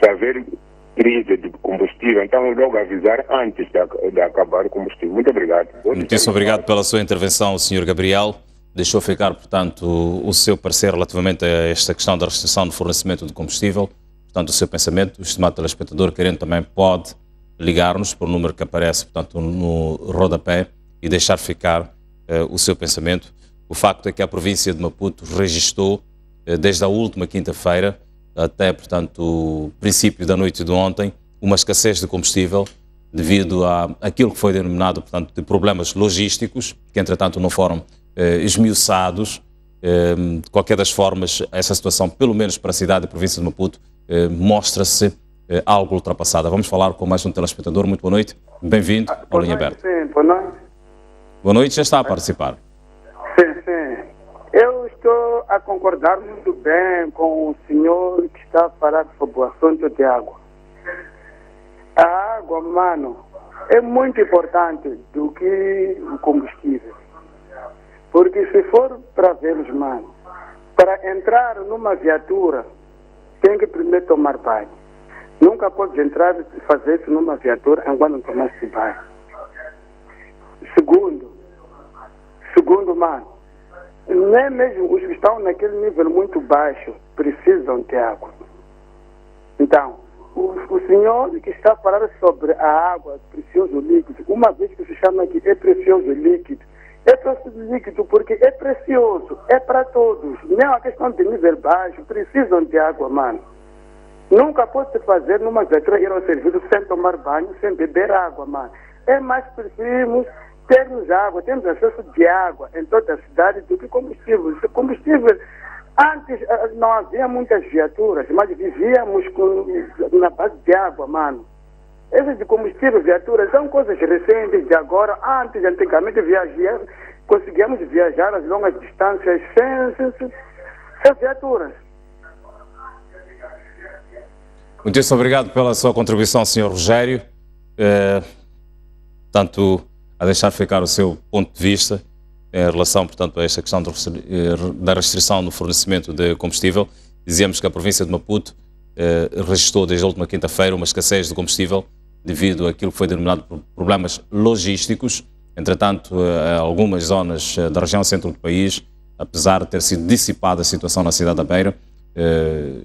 [SPEAKER 9] Se haver crise de combustível, então logo avisar antes de acabar o combustível. Muito obrigado.
[SPEAKER 1] Muito obrigado pela sua intervenção, Sr. Gabriel. Deixou ficar, portanto, o seu parecer relativamente a esta questão da restrição no fornecimento de combustível. Portanto, o seu pensamento, o estimado telespectador querendo também pode ligar-nos por número que aparece, portanto, no rodapé e deixar ficar o seu pensamento. O facto é que a província de Maputo registrou, desde a última quinta-feira até, portanto, o princípio da noite de ontem, uma escassez de combustível devido àquilo que foi denominado, portanto, de problemas logísticos, que entretanto não foram esmiuçados. De qualquer das formas, essa situação, pelo menos para a cidade e província de Maputo, mostra-se algo ultrapassada. Vamos falar com mais um telespectador. Muito boa noite. Bem-vindo ao Linha Aberta.
[SPEAKER 10] Sim, boa noite.
[SPEAKER 1] Boa noite, já está a participar.
[SPEAKER 10] Sim. Eu estou a concordar muito bem com o senhor que está a falar sobre o assunto de água. A água, mano, é muito importante do que o combustível. Porque se for para vermos, mano, para entrar numa viatura, tem que primeiro tomar banho. Nunca pode entrar e fazer isso numa viatura enquanto não tomasse banho. Segundo, mano, nem mesmo os que estão naquele nível muito baixo precisam de água. Então, o senhor que está a falar sobre a água, precioso líquido, uma vez que se chama que é precioso líquido, é precioso líquido porque é precioso, é para todos. Nem a questão de nível baixo, precisam de água, mano. Nunca pode se fazer numa viatura ir ao serviço sem tomar banho, sem beber água, mano. É mais precisamos termos água, temos acesso de água em toda a cidade do que combustível. Combustível, antes não havia muitas viaturas, mas vivíamos na base de água, mano. Essas de combustível, viaturas, são coisas recentes de agora. Antigamente conseguíamos viajar as longas distâncias sem viaturas.
[SPEAKER 1] Muito obrigado pela sua contribuição, Sr. Rogério. Tanto a deixar ficar o seu ponto de vista em relação, portanto, a esta questão da restrição no fornecimento de combustível. Dizíamos que a província de Maputo registrou desde a última quinta-feira uma escassez de combustível devido àquilo que foi denominado por problemas logísticos. Entretanto, algumas zonas da região centro do país, apesar de ter sido dissipada a situação na cidade da Beira,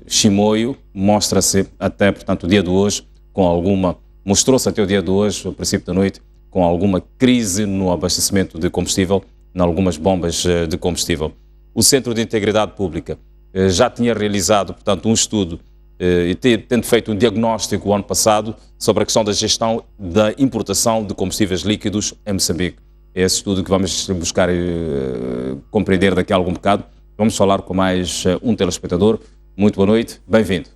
[SPEAKER 1] Chimoio mostra-se até, portanto, o dia de hoje mostrou-se até o dia de hoje, o princípio da noite, com alguma crise no abastecimento de combustível, em algumas bombas de combustível. O Centro de Integridade Pública já tinha realizado, portanto, um estudo e tendo feito um diagnóstico o ano passado sobre a questão da gestão da importação de combustíveis líquidos em Moçambique. É esse estudo que vamos buscar compreender daqui a algum bocado. Vamos falar com mais um telespectador. Muito boa noite, bem-vindo.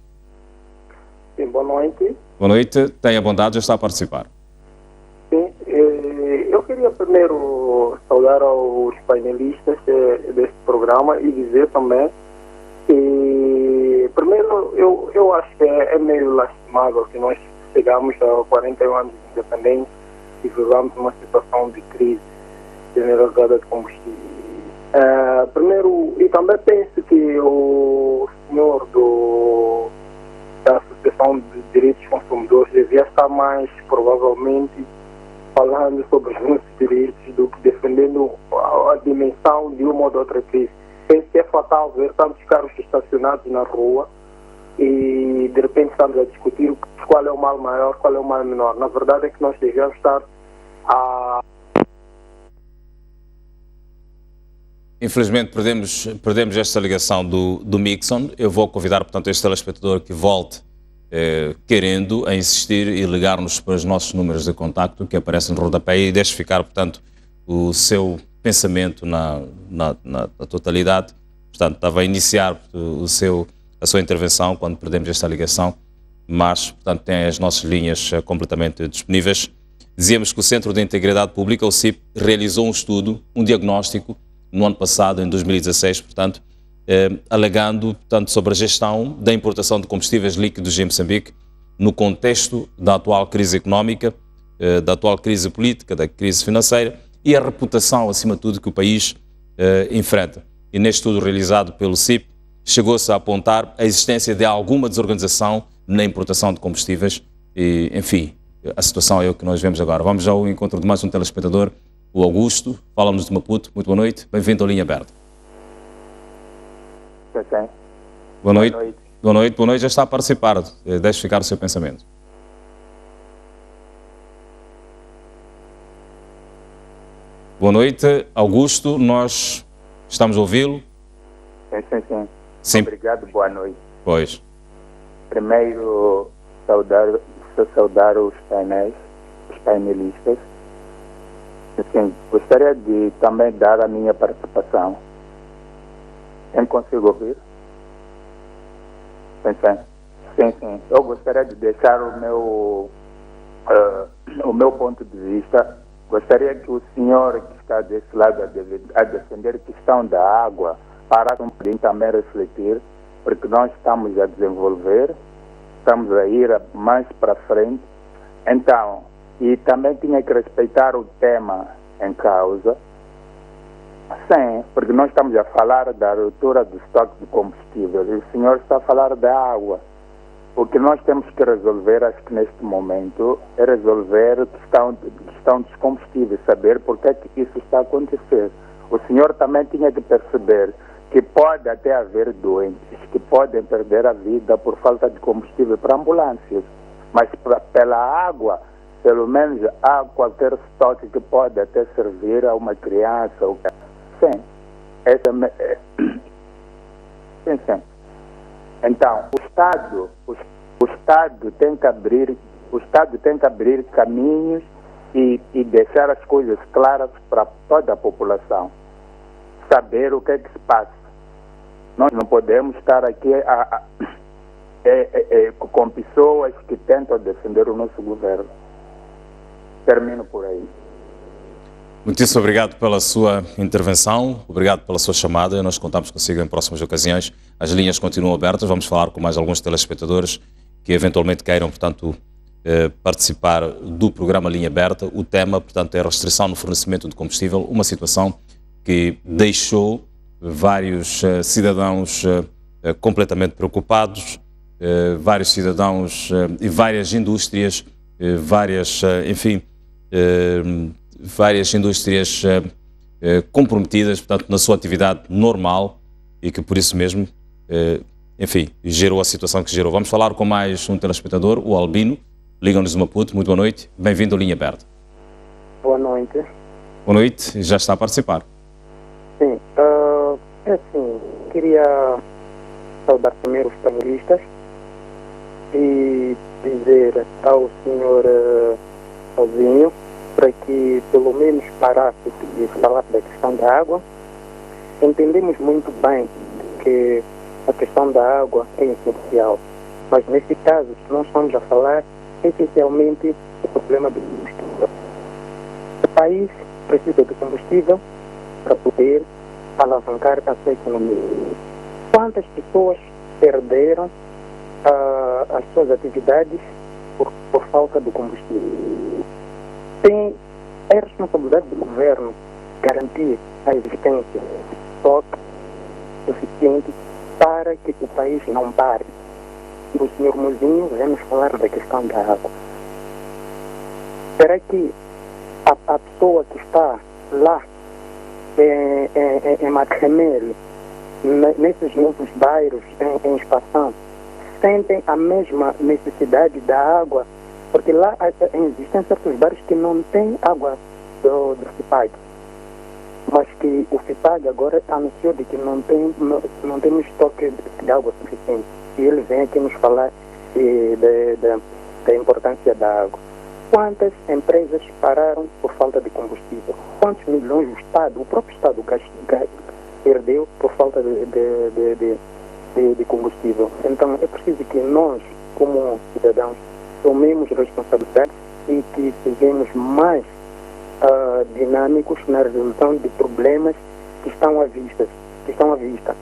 [SPEAKER 10] Sim, boa noite.
[SPEAKER 1] Boa noite, tenha bondade, já está a participar.
[SPEAKER 10] Sim, eu queria primeiro saudar aos painelistas deste programa e dizer também que, primeiro, eu acho que é meio lastimável que nós chegamos a 41 anos de independência e vivamos uma situação de crise generalizada de combustível. Primeiro, e também penso que o senhor da Associação de Direitos dos Consumidores devia estar mais, provavelmente, falando sobre os nossos direitos do que defendendo a dimensão de uma ou de outra crise. Penso que é fatal ver tantos carros estacionados na rua e de repente estamos a discutir qual é o mal maior, qual é o mal menor. Na verdade é que nós devemos estar a...
[SPEAKER 1] Infelizmente perdemos esta ligação do Mixon. Eu vou convidar, portanto, este telespectador que volte querendo a insistir e ligar-nos para os nossos números de contacto que aparecem no rodapé e deixe ficar, portanto, o seu pensamento na totalidade. Portanto, estava a iniciar a sua intervenção quando perdemos esta ligação, mas, portanto, tem as nossas linhas completamente disponíveis. Dizíamos que o Centro de Integridade Pública, o CIP, realizou um estudo, um diagnóstico, no ano passado, em 2016, portanto, alegando, portanto, sobre a gestão da importação de combustíveis líquidos em Moçambique no contexto da atual crise económica, da atual crise política, da crise financeira e a reputação, acima de tudo, que o país enfrenta. E neste estudo realizado pelo CIP, chegou-se a apontar a existência de alguma desorganização na importação de combustíveis e, enfim, a situação é o que nós vemos agora. Vamos ao encontro de mais um telespectador, o Augusto, fala-nos de Maputo. Muito boa noite, bem-vindo à Linha Aberta. Boa noite. Boa noite, boa noite, já está a participar, deixe ficar o seu pensamento. Boa noite, Augusto, nós estamos a ouvi-lo.
[SPEAKER 11] Sim. Obrigado, boa noite.
[SPEAKER 1] Pois.
[SPEAKER 11] Primeiro, saudar os painelistas. Assim, gostaria de também dar a minha participação. Quem consigo ouvir? Sim. Eu gostaria de deixar o meu ponto de vista. Gostaria que o senhor que está desse lado a defender a questão da água parasse um pouquinho também refletir, porque nós estamos a desenvolver, estamos a ir mais para frente. Então, e também tinha que respeitar o tema em causa. Sim, porque nós estamos a falar da ruptura do estoque de combustível e o senhor está a falar da água. O que nós temos que resolver, acho que neste momento, é resolver a questão dos combustíveis, saber por que é que isso está a acontecer. O senhor também tinha que perceber que pode até haver doentes que podem perder a vida por falta de combustível para ambulâncias, mas pela água, pelo menos há qualquer estoque que pode até servir a uma criança. Sim. Sim. Então, o Estado tem que abrir caminhos e deixar as coisas claras para toda a população. Saber o que é que se passa. Nós não podemos estar aqui com pessoas que tentam defender o nosso governo. Termino por aí.
[SPEAKER 1] Muitíssimo obrigado pela sua intervenção, obrigado pela sua chamada. Nós contamos consigo em próximas ocasiões. As linhas continuam abertas, vamos falar com mais alguns telespectadores que eventualmente queiram, portanto, participar do programa Linha Aberta. O tema, portanto, é a restrição no fornecimento de combustível, uma situação que deixou vários cidadãos completamente preocupados, vários cidadãos e várias indústrias, várias indústrias comprometidas, portanto, na sua atividade normal e que por isso mesmo, gerou a situação que gerou. Vamos falar com mais um telespectador, o Albino, liga-nos de Maputo. Muito boa noite, bem-vindo à Linha Aberta.
[SPEAKER 12] Boa noite.
[SPEAKER 1] Boa noite, já está a participar.
[SPEAKER 12] Sim, queria saudar primeiro os panelistas e dizer ao senhor Alvinho para que pelo menos parasse de falar da questão da água. Entendemos muito bem que a questão da água é essencial, mas nesse caso nós estamos a falar essencialmente do problema do combustível. O país precisa de combustível para poder alavancar a sua economia. Quantas pessoas perderam as suas atividades por falta de combustível? É responsabilidade do governo garantir a existência de estoque suficiente para que o país não pare. O senhor Mozinho vamos falar da questão da água. Será que a pessoa que está lá em Macamele, nesses novos bairros em expansão, sentem a mesma necessidade da água? Porque lá existem certos bairros que não têm água do FIPAG, mas que o FIPAG agora anunciou de que não temos estoque de água suficiente. E ele vem aqui nos falar da importância da água. Quantas empresas pararam por falta de combustível? Quantos milhões o próprio Estado perdeu por falta de combustível? Então é preciso que nós, como cidadãos, tomemos responsabilidade e que sejamos mais dinâmicos na resolução de problemas que estão à vista.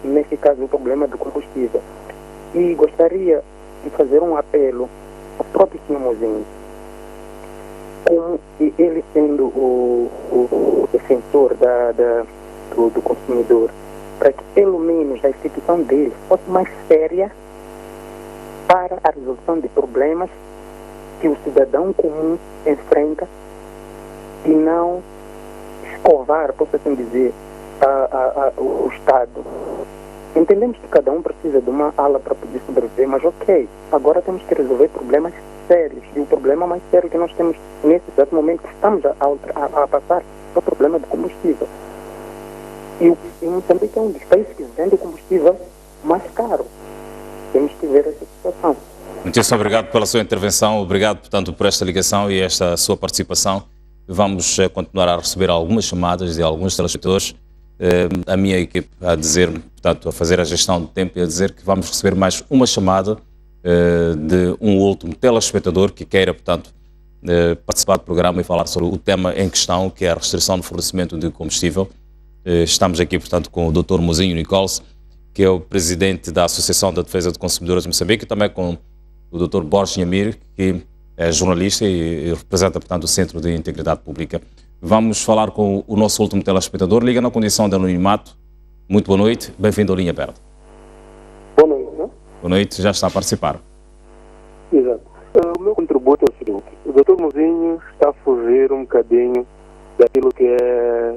[SPEAKER 12] Nesse caso, o problema do combustível. E gostaria de fazer um apelo ao próprio senhor Mozinho, como ele sendo o consumidor, para que pelo menos a instituição dele fosse mais séria para a resolução de problemas que o cidadão comum enfrenta e não escovar, posso assim dizer, o Estado. Entendemos que cada um precisa de uma ala para poder sobreviver, mas ok, agora temos que resolver problemas sérios. E o problema mais sério que nós temos nesse exato momento que estamos a passar é o problema do combustível. E Moçambique é um dos países que vende o combustível mais caro. Temos que ver essa situação.
[SPEAKER 1] Muitíssimo obrigado pela sua intervenção, obrigado, portanto, por esta ligação e esta sua participação. Vamos continuar a receber algumas chamadas de alguns telespectadores. A minha equipe a dizer, portanto, a fazer a gestão do tempo e a dizer que vamos receber mais uma chamada de um último telespectador que queira, portanto, participar do programa e falar sobre o tema em questão, que é a restrição do fornecimento de combustível. Estamos aqui, portanto, com o Dr. Mozinho Nicols, que é o presidente da Associação da Defesa de Consumidores de Moçambique, e também com o Dr. Borges Nhamir, que é jornalista e representa, portanto, o Centro de Integridade Pública. Vamos falar com o nosso último telespectador, liga na condição de anonimato. Muito boa noite, bem-vindo ao Linha Aberta.
[SPEAKER 13] Boa noite, né?
[SPEAKER 1] Boa noite, já está a participar.
[SPEAKER 13] Exato. O meu contributo é o seguinte: o Dr. Mozinho está a fugir um bocadinho daquilo que é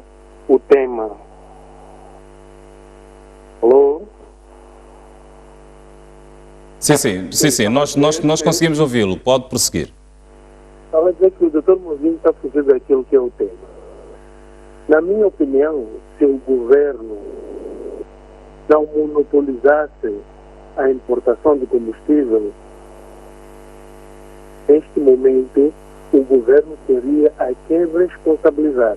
[SPEAKER 13] o tema. Alô?
[SPEAKER 1] Sim, nós conseguimos ouvi-lo, pode prosseguir.
[SPEAKER 13] Estava a dizer que o Dr. Mozinho está a fugir daquilo que é o tema. Na minha opinião, se o governo não monopolizasse a importação de combustível, neste momento o governo teria a quem responsabilizar.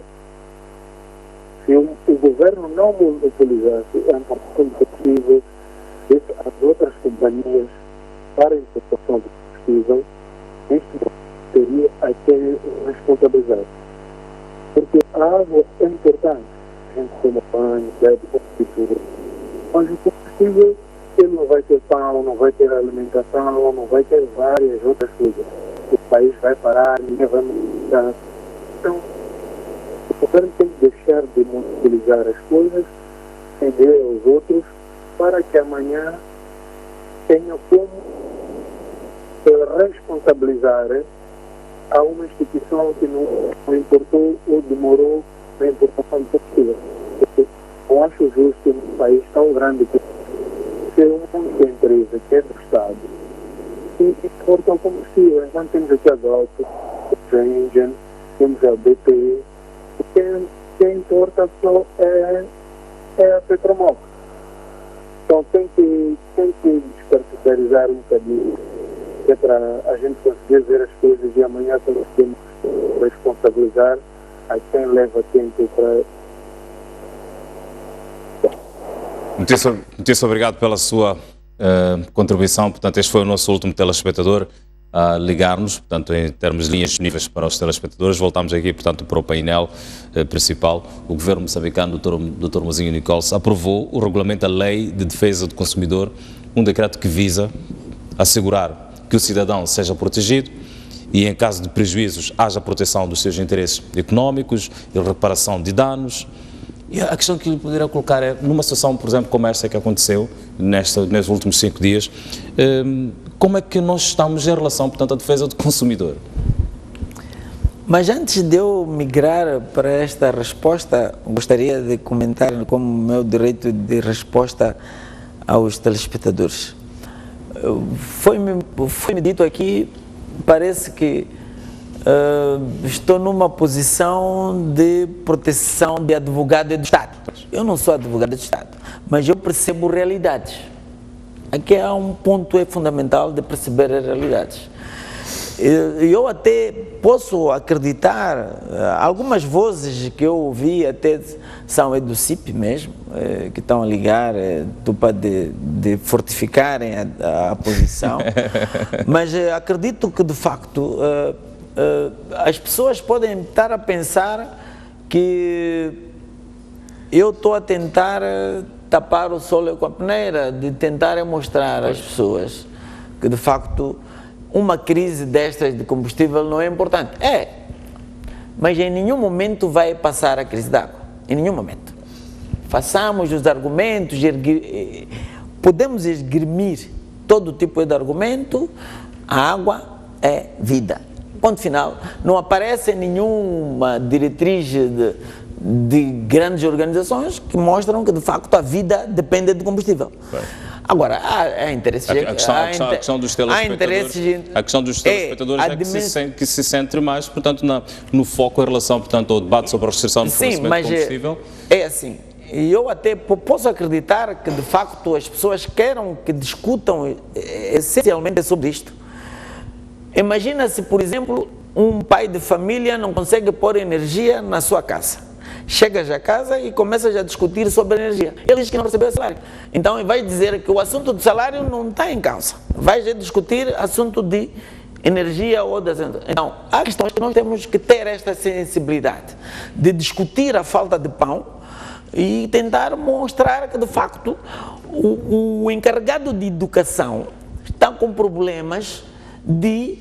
[SPEAKER 13] Se o governo não monopolizasse a importação de combustível, as outras companhias para a importação de combustível, neste momento teria a quem responsabilizar. Porque a água é importante. A gente toma banho, bebe combustível. Mas o combustível, ele não vai ter pão, não vai ter alimentação, não vai ter várias outras coisas. O país vai parar, ninguém vai mudar. Então, o governo tem que deixar de monopolizar as coisas, vender aos outros, para que amanhã tenha como responsabilizar a uma instituição que não importou ou demorou na importação de combustível. Eu acho justo num país tão grande que ser uma única empresa que é do Estado e importa o combustível. Então temos aqui a Galp, a Engen, temos a BP, quem importa só é a Petromol. Então tem que desparticularizar um bocadinho, que é para a gente conseguir ver as coisas e amanhã conseguimos responsabilizar a quem leva tempo para...
[SPEAKER 1] Muitíssimo obrigado pela sua contribuição. Portanto, este foi o nosso último telespectador a ligar-nos, portanto, em termos de linhas disponíveis para os telespectadores. Voltamos aqui, portanto, para o painel principal. O governo moçambicano, Dr. Mozinho Nicols, aprovou o regulamento da Lei de Defesa do Consumidor, um decreto que visa assegurar que o cidadão seja protegido e, em caso de prejuízos, haja proteção dos seus interesses económicos e reparação de danos. E a questão que eu poderia colocar é, numa situação, por exemplo, como esta que aconteceu nestes últimos 5 dias, como é que nós estamos em relação, portanto, à defesa do consumidor?
[SPEAKER 3] Mas antes de eu migrar para esta resposta, gostaria de comentar como meu direito de resposta aos telespectadores. Foi-me dito aqui, parece que estou numa posição de proteção de advogado do Estado. Eu não sou advogado do Estado, mas eu percebo realidades. Aqui há um ponto fundamental de perceber as realidades. Eu até posso acreditar, algumas vozes que eu ouvi até são do CIP mesmo, que estão a ligar para de fortificarem a posição, mas acredito que de facto as pessoas podem estar a pensar que eu estou a tentar tapar o sol com a peneira, de tentar mostrar às pessoas que de facto uma crise destas de combustível não é importante. Mas em nenhum momento vai passar a crise de água. Em nenhum momento. façamos os argumentos, podemos esgrimir todo tipo de argumento, a água é vida. Ponto final. Não aparece nenhuma diretriz de grandes organizações que mostram que, de facto, a vida depende de combustível. Agora, há interesses...
[SPEAKER 1] A questão dos telespectadores é que se centre mais, portanto, no foco em relação, portanto, ao debate sobre a restrição do fornecimento de combustível.
[SPEAKER 3] É assim, e eu até posso acreditar que, de facto, as pessoas queiram que discutam essencialmente sobre isto. Imagina-se, por exemplo, um pai de família não consegue pôr energia na sua casa. Chegas à casa e começas a discutir sobre a energia. Ele diz que não recebeu salário. Então vai dizer que o assunto do salário não está em causa. Vai discutir assunto de energia ou das... Então, há questões que nós temos que ter esta sensibilidade de discutir a falta de pão e tentar mostrar que, de facto, o encarregado de educação está com problemas de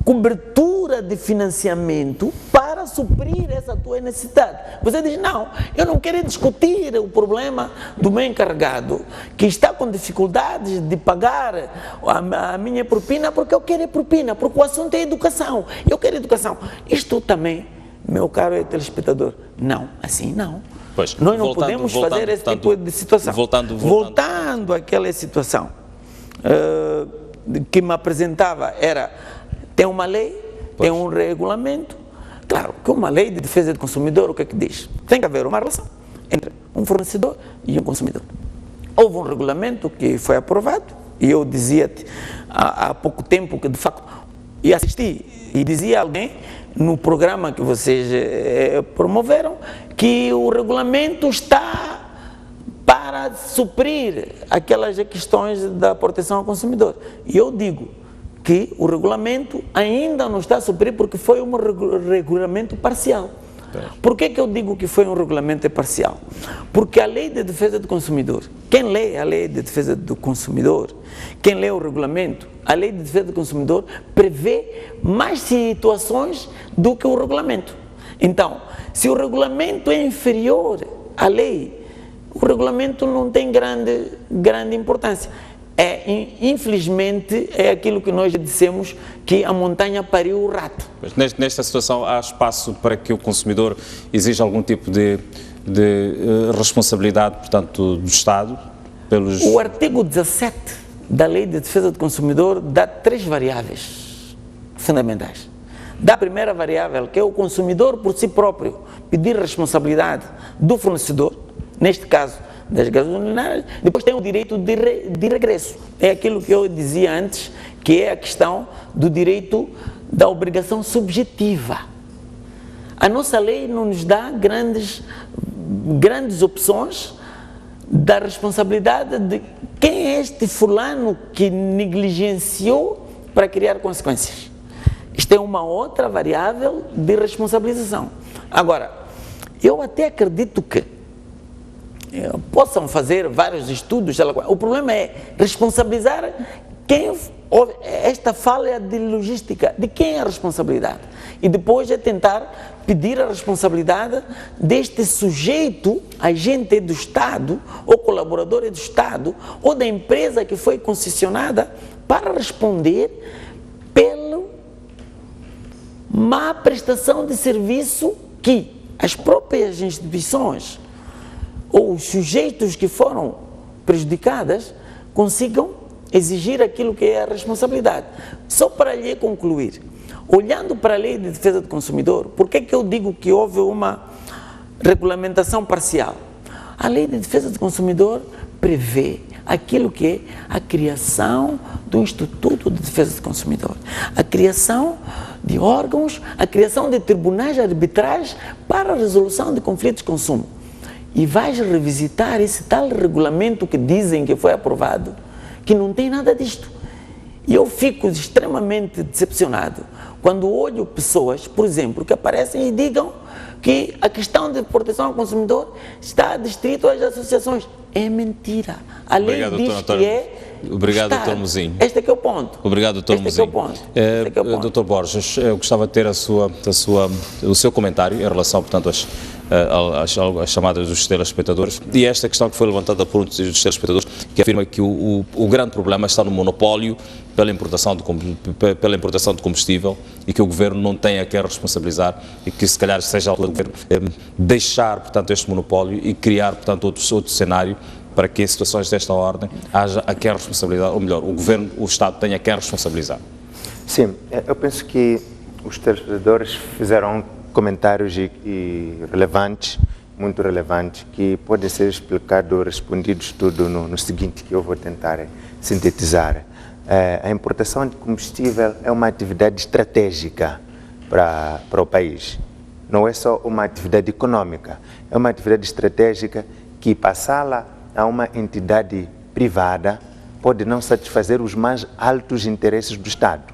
[SPEAKER 3] cobertura de financiamento para suprir essa tua necessidade. Você diz, não, eu não quero discutir o problema do meu encarregado, que está com dificuldades de pagar a minha propina, porque eu quero propina, porque o assunto é educação, eu quero educação. Isto também, meu caro telespectador, não, assim não.
[SPEAKER 1] Pois,
[SPEAKER 3] nós não podemos fazer esse tipo de situação. Voltando àquela situação que me apresentava, tem uma lei, tem um regulamento. Claro que uma lei de defesa do consumidor, o que é que diz? Tem que haver uma relação entre um fornecedor e um consumidor. Houve um regulamento que foi aprovado, e eu dizia-te há pouco tempo que, de facto, e assisti, e dizia alguém no programa que vocês promoveram, que o regulamento está para suprir aquelas questões da proteção ao consumidor. E eu digo que o regulamento ainda não está a suprir porque foi um regulamento parcial. Por que eu digo que foi um regulamento parcial? Porque a Lei de Defesa do Consumidor, quem lê a Lei de Defesa do Consumidor, quem lê o regulamento, a Lei de Defesa do Consumidor prevê mais situações do que o regulamento. Então, se o regulamento é inferior à lei, o regulamento não tem grande importância. Infelizmente, é aquilo que nós dissemos, que a montanha pariu o rato.
[SPEAKER 1] Nesta situação, há espaço para que o consumidor exija algum tipo de responsabilidade, portanto, do Estado?
[SPEAKER 3] O artigo 17 da Lei de Defesa do Consumidor dá 3 variáveis fundamentais. Da primeira variável, que é o consumidor por si próprio pedir responsabilidade do fornecedor, neste caso, das gasolinárias. Depois tem o direito de regresso. É aquilo que eu dizia antes, que é a questão do direito da obrigação subjetiva. A nossa lei não nos dá grandes opções da responsabilidade de quem é este fulano que negligenciou para criar consequências. Isto é uma outra variável de responsabilização. Agora, eu até acredito que possam fazer vários estudos. O problema é responsabilizar quem. Esta falha de logística, de quem é a responsabilidade? E depois é tentar pedir a responsabilidade deste sujeito, agente do Estado, ou colaborador do Estado, ou da empresa que foi concessionada, para responder pela má prestação de serviço que as próprias instituições ou os sujeitos que foram prejudicadas consigam exigir aquilo que é a responsabilidade. Só para lhe concluir, olhando para a Lei de Defesa do Consumidor, por que eu digo que houve uma regulamentação parcial? A Lei de Defesa do Consumidor prevê aquilo que é a criação do Instituto de Defesa do Consumidor, a criação de órgãos, a criação de tribunais arbitrais para a resolução de conflitos de consumo. E vais revisitar esse tal regulamento que dizem que foi aprovado, que não tem nada disto. E eu fico extremamente decepcionado quando olho pessoas, por exemplo, que aparecem e digam que a questão de proteção ao consumidor está adstrito às associações. É mentira. A lei diz que é
[SPEAKER 1] Obrigado,
[SPEAKER 3] Estado.
[SPEAKER 1] Dr. Mozinho.
[SPEAKER 3] Este é que é o ponto.
[SPEAKER 1] Obrigado, Dr. Mozinho. Dr. Borges, eu gostava de ter o seu comentário em relação, portanto, às chamadas dos telespectadores e esta questão que foi levantada por um dos telespectadores, que afirma que o grande problema está no monopólio pela importação de combustível e que o Governo não tem a quem responsabilizar e que se calhar seja a altura do Governo deixar, portanto, este monopólio e criar, portanto, outro cenário para que em situações desta ordem haja a quem responsabilizar, ou melhor, o Governo, o Estado tenha a quem responsabilizar.
[SPEAKER 2] Sim, eu penso que os telespectadores fizeram comentários relevantes, muito relevantes, que podem ser explicados, respondidos tudo no seguinte, que eu vou tentar sintetizar. A importação de combustível é uma atividade estratégica para o país. Não é só uma atividade econômica, é uma atividade estratégica que passá-la a uma entidade privada pode não satisfazer os mais altos interesses do Estado.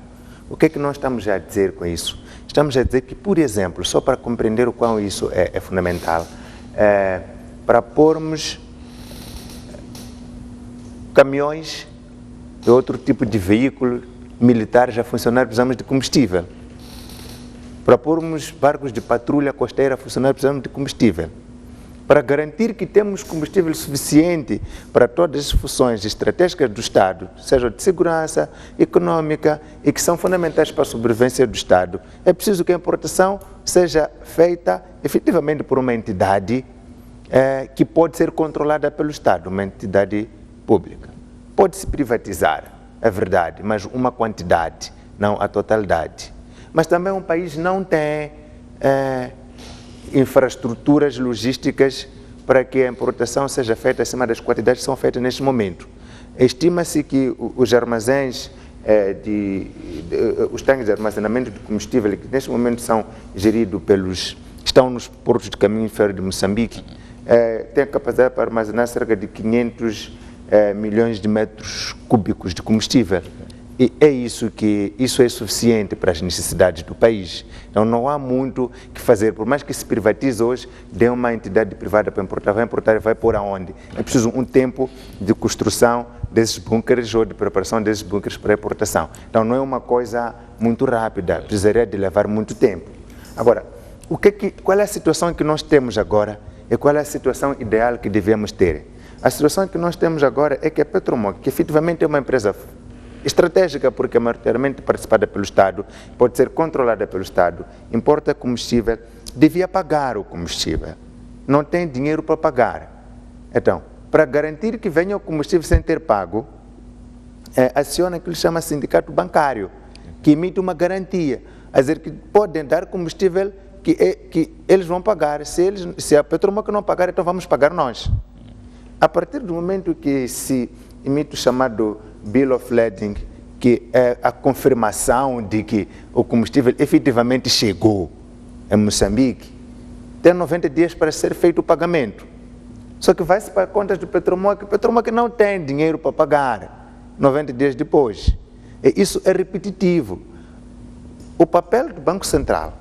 [SPEAKER 2] O que é que nós estamos a dizer com isso? Estamos a dizer que, por exemplo, só para compreender o quão isso é fundamental, para pormos caminhões e outro tipo de veículo militares a funcionar, precisamos de combustível. Para pormos barcos de patrulha costeira a funcionar, precisamos de combustível. Para garantir que temos combustível suficiente para todas as funções estratégicas do Estado, seja de segurança, econômica e que são fundamentais para a sobrevivência do Estado, é preciso que a importação seja feita efetivamente por uma entidade que pode ser controlada pelo Estado, uma entidade pública. Pode-se privatizar, é verdade, mas uma quantidade, não a totalidade. Mas também um país não tem infraestruturas logísticas para que a importação seja feita acima das quantidades que são feitas neste momento. Estima-se que os armazéns, os tanques de armazenamento de combustível, que neste momento são geridos estão nos portos de caminho inferior de Moçambique, têm a capacidade para armazenar cerca de 500 milhões de metros cúbicos de combustível. E é isso é suficiente para as necessidades do país. Então não há muito que fazer, por mais que se privatize hoje, dê uma entidade privada para importar, vai importar e vai por aonde? É preciso um tempo de construção desses bunkers ou de preparação desses bunkers para importação. Então não é uma coisa muito rápida, precisaria de levar muito tempo. Agora, qual é a situação que nós temos agora e qual é a situação ideal que devemos ter? A situação que nós temos agora é que a Petromoc, que efetivamente é uma empresa estratégica, porque é maioritariamente participada pelo Estado, pode ser controlada pelo Estado, importa combustível, devia pagar o combustível. Não tem dinheiro para pagar. Então, para garantir que venha o combustível sem ter pago, aciona aquilo que chama sindicato bancário, que emite uma garantia, a dizer que podem dar combustível que eles vão pagar. Se a Petromoc não pagar, então vamos pagar nós. A partir do momento que se emite o chamado Bill of Lading, que é a confirmação de que o combustível efetivamente chegou em Moçambique, tem 90 dias para ser feito o pagamento. Só que vai-se para contas do Petromoc, o Petromoc não tem dinheiro para pagar 90 dias depois. E isso é repetitivo. O papel do Banco Central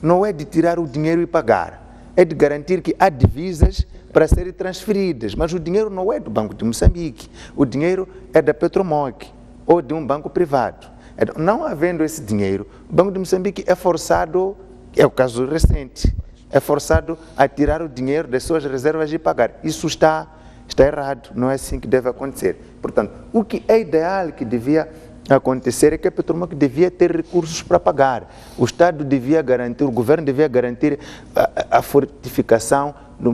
[SPEAKER 2] não é de tirar o dinheiro e pagar, é de garantir que há divisas para serem transferidas, mas o dinheiro não é do Banco de Moçambique, o dinheiro é da Petromoc ou de um banco privado. Não havendo esse dinheiro, o Banco de Moçambique é forçado, é o caso recente, é forçado a tirar o dinheiro das suas reservas e pagar. Isso está errado, não é assim que deve acontecer. Portanto, o que é ideal que devia acontecer é que a Petromoc devia ter recursos para pagar. O Estado devia garantir, o governo devia garantir a fortificação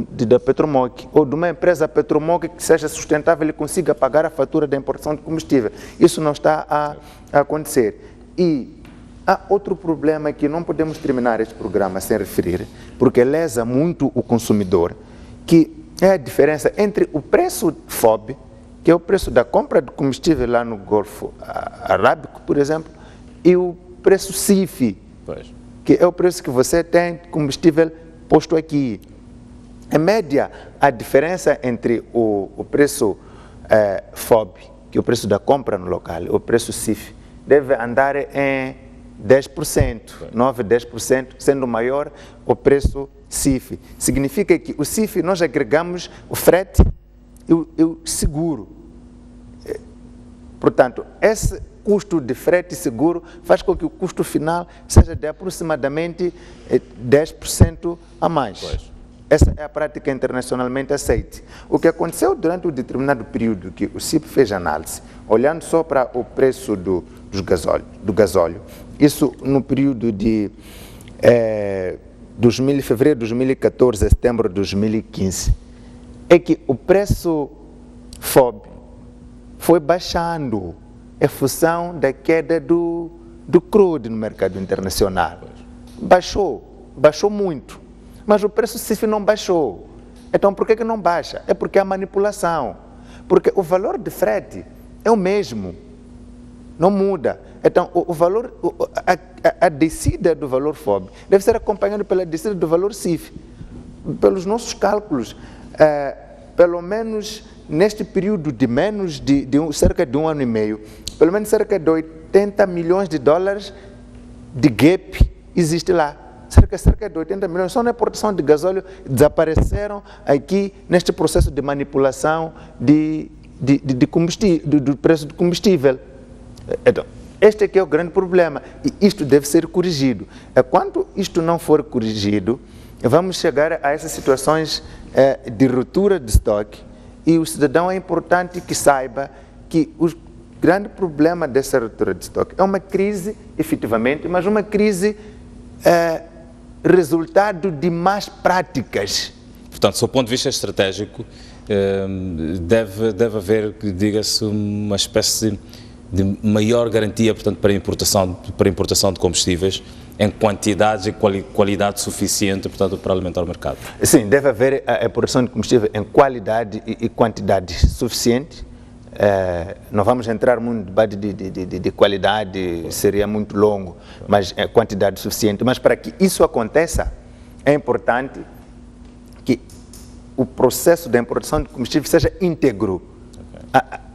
[SPEAKER 2] da Petromoc, ou de uma empresa Petromoc que seja sustentável e consiga pagar a fatura da importação de combustível. Isso não está a acontecer. E há outro problema que não podemos terminar este programa sem referir, porque lesa muito o consumidor, que é a diferença entre o preço FOB, que é o preço da compra de combustível lá no Golfo Arábico, por exemplo, e o preço CIF, que é o preço que você tem de combustível posto aqui. Em média, a diferença entre o preço FOB, que é o preço da compra no local, e o preço CIF, deve andar em 10%, 9%, 10%, sendo maior o preço CIF. Significa que o CIF nós agregamos o frete e o seguro. Portanto, esse custo de frete e seguro faz com que o custo final seja de aproximadamente 10% a mais.
[SPEAKER 1] Pois.
[SPEAKER 2] Essa é a prática internacionalmente aceita. O que aconteceu durante um determinado período que o CIP fez análise, olhando só para o preço do gasóleo, isso no período de fevereiro de 2014 a setembro de 2015, é que o preço FOB foi baixando em função da queda do crudo no mercado internacional. Baixou muito. Mas o preço CIF não baixou. Então, por que não baixa? É porque há manipulação. Porque o valor de frete é o mesmo, não muda. Então, o valor, a descida do valor FOB deve ser acompanhada pela descida do valor CIF. Pelos nossos cálculos, pelo menos neste período de menos de cerca de 1 ano e meio, pelo menos cerca de 80 milhões de dólares de gap existe lá. Cerca de 80 milhões, só na importação de gasóleo desapareceram aqui neste processo de manipulação de combustível, do preço do combustível. Então, este aqui é o grande problema e isto deve ser corrigido. Quando isto não for corrigido, vamos chegar a essas situações de ruptura de estoque e o cidadão é importante que saiba que o grande problema dessa ruptura de estoque é uma crise, efetivamente, mas uma crise resultado de más práticas.
[SPEAKER 1] Portanto, do seu ponto de vista estratégico, deve haver, diga-se, uma espécie de maior garantia, portanto, para a importação de combustíveis em quantidade e qualidade suficiente, portanto, para alimentar o mercado.
[SPEAKER 2] Sim, deve haver a importação de combustível em qualidade e quantidade suficiente. Não vamos entrar muito no debate de qualidade, seria muito longo, mas é quantidade suficiente. Mas para que isso aconteça, é importante que o processo da importação de combustível seja íntegro.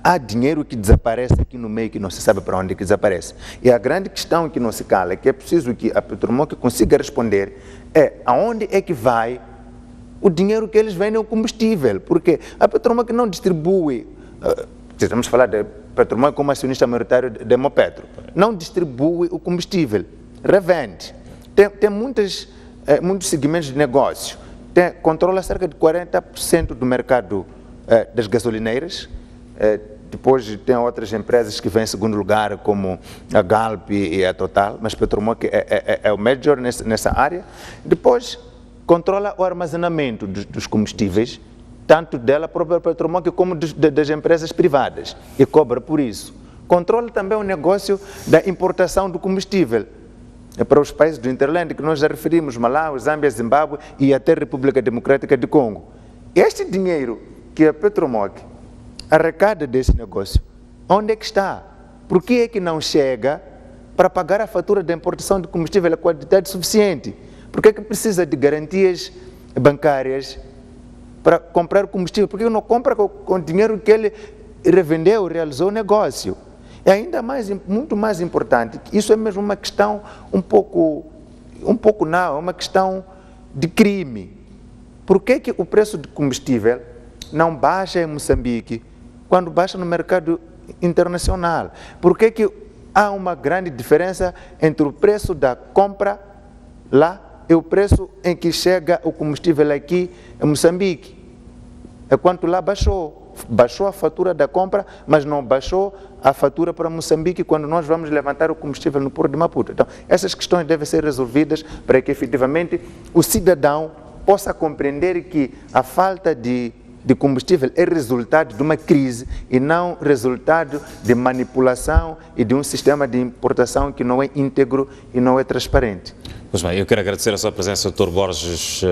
[SPEAKER 2] Há dinheiro que desaparece aqui no meio que não se sabe para onde que desaparece. E a grande questão que não se cala, que é preciso que a Petromoc consiga responder, é aonde é que vai o dinheiro que eles vendem o combustível. Porque a Petromoc não distribui... Estamos a falar de Petromoc como acionista maioritário da Hemopetro. Não distribui o combustível, revende. Tem muitos segmentos de negócio. Controla cerca de 40% do mercado das gasolineiras. Depois tem outras empresas que vêm em segundo lugar, como a Galp e a Total, mas Petromoc é o major nessa área. Depois controla o armazenamento dos combustíveis, tanto dela própria Petromoc como das empresas privadas, e cobra por isso. Controla também o negócio da importação do combustível para os países do Interland, que nós já referimos, Malawi, Zâmbia, Zimbábue e até República Democrática do Congo. Este dinheiro que a Petromoc arrecada desse negócio, onde é que está? Por que é que não chega para pagar a fatura da importação de combustível a quantidade suficiente? Por que é que precisa de garantias bancárias para comprar combustível? Porque não compra com o dinheiro que ele revendeu, realizou o negócio. E ainda mais, muito mais importante, isso é mesmo uma questão não, é uma questão de crime. Por que o preço de combustível não baixa em Moçambique quando baixa no mercado internacional? Por que há uma grande diferença entre o preço da compra lá e o preço em que chega o combustível aqui em Moçambique? Enquanto lá baixou a fatura da compra, mas não baixou a fatura para Moçambique quando nós vamos levantar o combustível no Porto de Maputo. Então, essas questões devem ser resolvidas para que efetivamente o cidadão possa compreender que a falta de combustível é resultado de uma crise e não resultado de manipulação e de um sistema de importação que não é íntegro e não é transparente.
[SPEAKER 1] Pois bem, eu quero agradecer a sua presença, Dr. Borges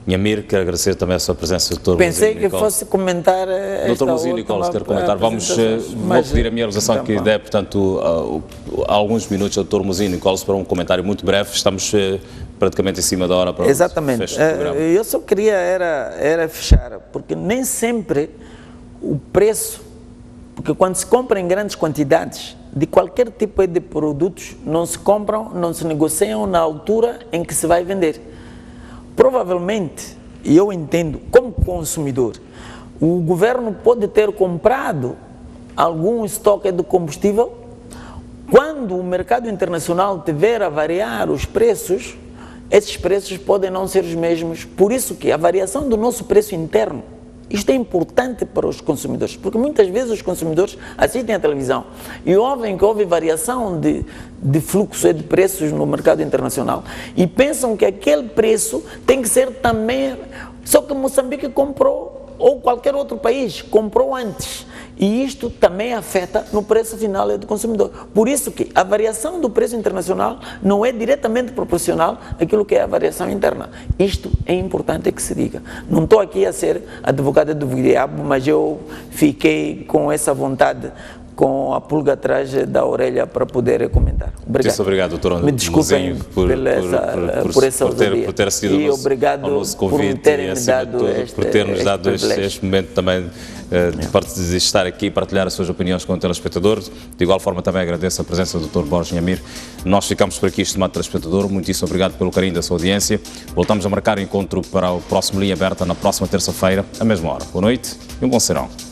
[SPEAKER 1] Nhamir, quero agradecer também a sua presença, Dr.
[SPEAKER 3] Pensei que fosse comentar
[SPEAKER 1] Dr. Mozinho Nicolas, quero comentar. Vou pedir a minha realização que dê, portanto, alguns minutos ao Dr. Mozinho Nicolas para um comentário muito breve. Estamos praticamente em cima da hora para
[SPEAKER 3] exatamente.
[SPEAKER 1] o programa.
[SPEAKER 3] Eu só queria era fechar, porque nem sempre o preço, porque quando se compra em grandes quantidades de qualquer tipo de produtos, não se compram, não se negociam na altura em que se vai vender. Provavelmente, e eu entendo, como consumidor, o governo pode ter comprado algum estoque de combustível. Quando o mercado internacional tiver a variar os preços, esses preços podem não ser os mesmos. Por isso que a variação do nosso preço interno, isto é importante para os consumidores, porque muitas vezes os consumidores assistem à televisão e ouvem que houve variação de fluxo e de preços no mercado internacional e pensam que aquele preço tem que ser também, só que Moçambique comprou, ou qualquer outro país comprou antes. E isto também afeta no preço final do consumidor. Por isso que a variação do preço internacional não é diretamente proporcional àquilo que é a variação interna. Isto é importante que se diga. Não estou aqui a ser advogada do diabo, mas eu fiquei com essa vontade, com a pulga atrás da orelha para poder comentar. Obrigado.
[SPEAKER 1] Muito obrigado, doutor.
[SPEAKER 3] Me desculpem por essa ousadia.
[SPEAKER 1] Por ter sido
[SPEAKER 3] e obrigado
[SPEAKER 1] ao nosso convite
[SPEAKER 3] por terem me dado
[SPEAKER 1] por ter-nos dado este momento também de estar aqui e partilhar as suas opiniões com o telespectador. De igual forma também agradeço a presença do Dr. Borges Nhamir. Nós ficamos por aqui, estimado telespectador. Muitíssimo obrigado pelo carinho da sua audiência. Voltamos a marcar o encontro para o próximo Linha Aberta na próxima terça-feira, à mesma hora. Boa noite e um bom serão.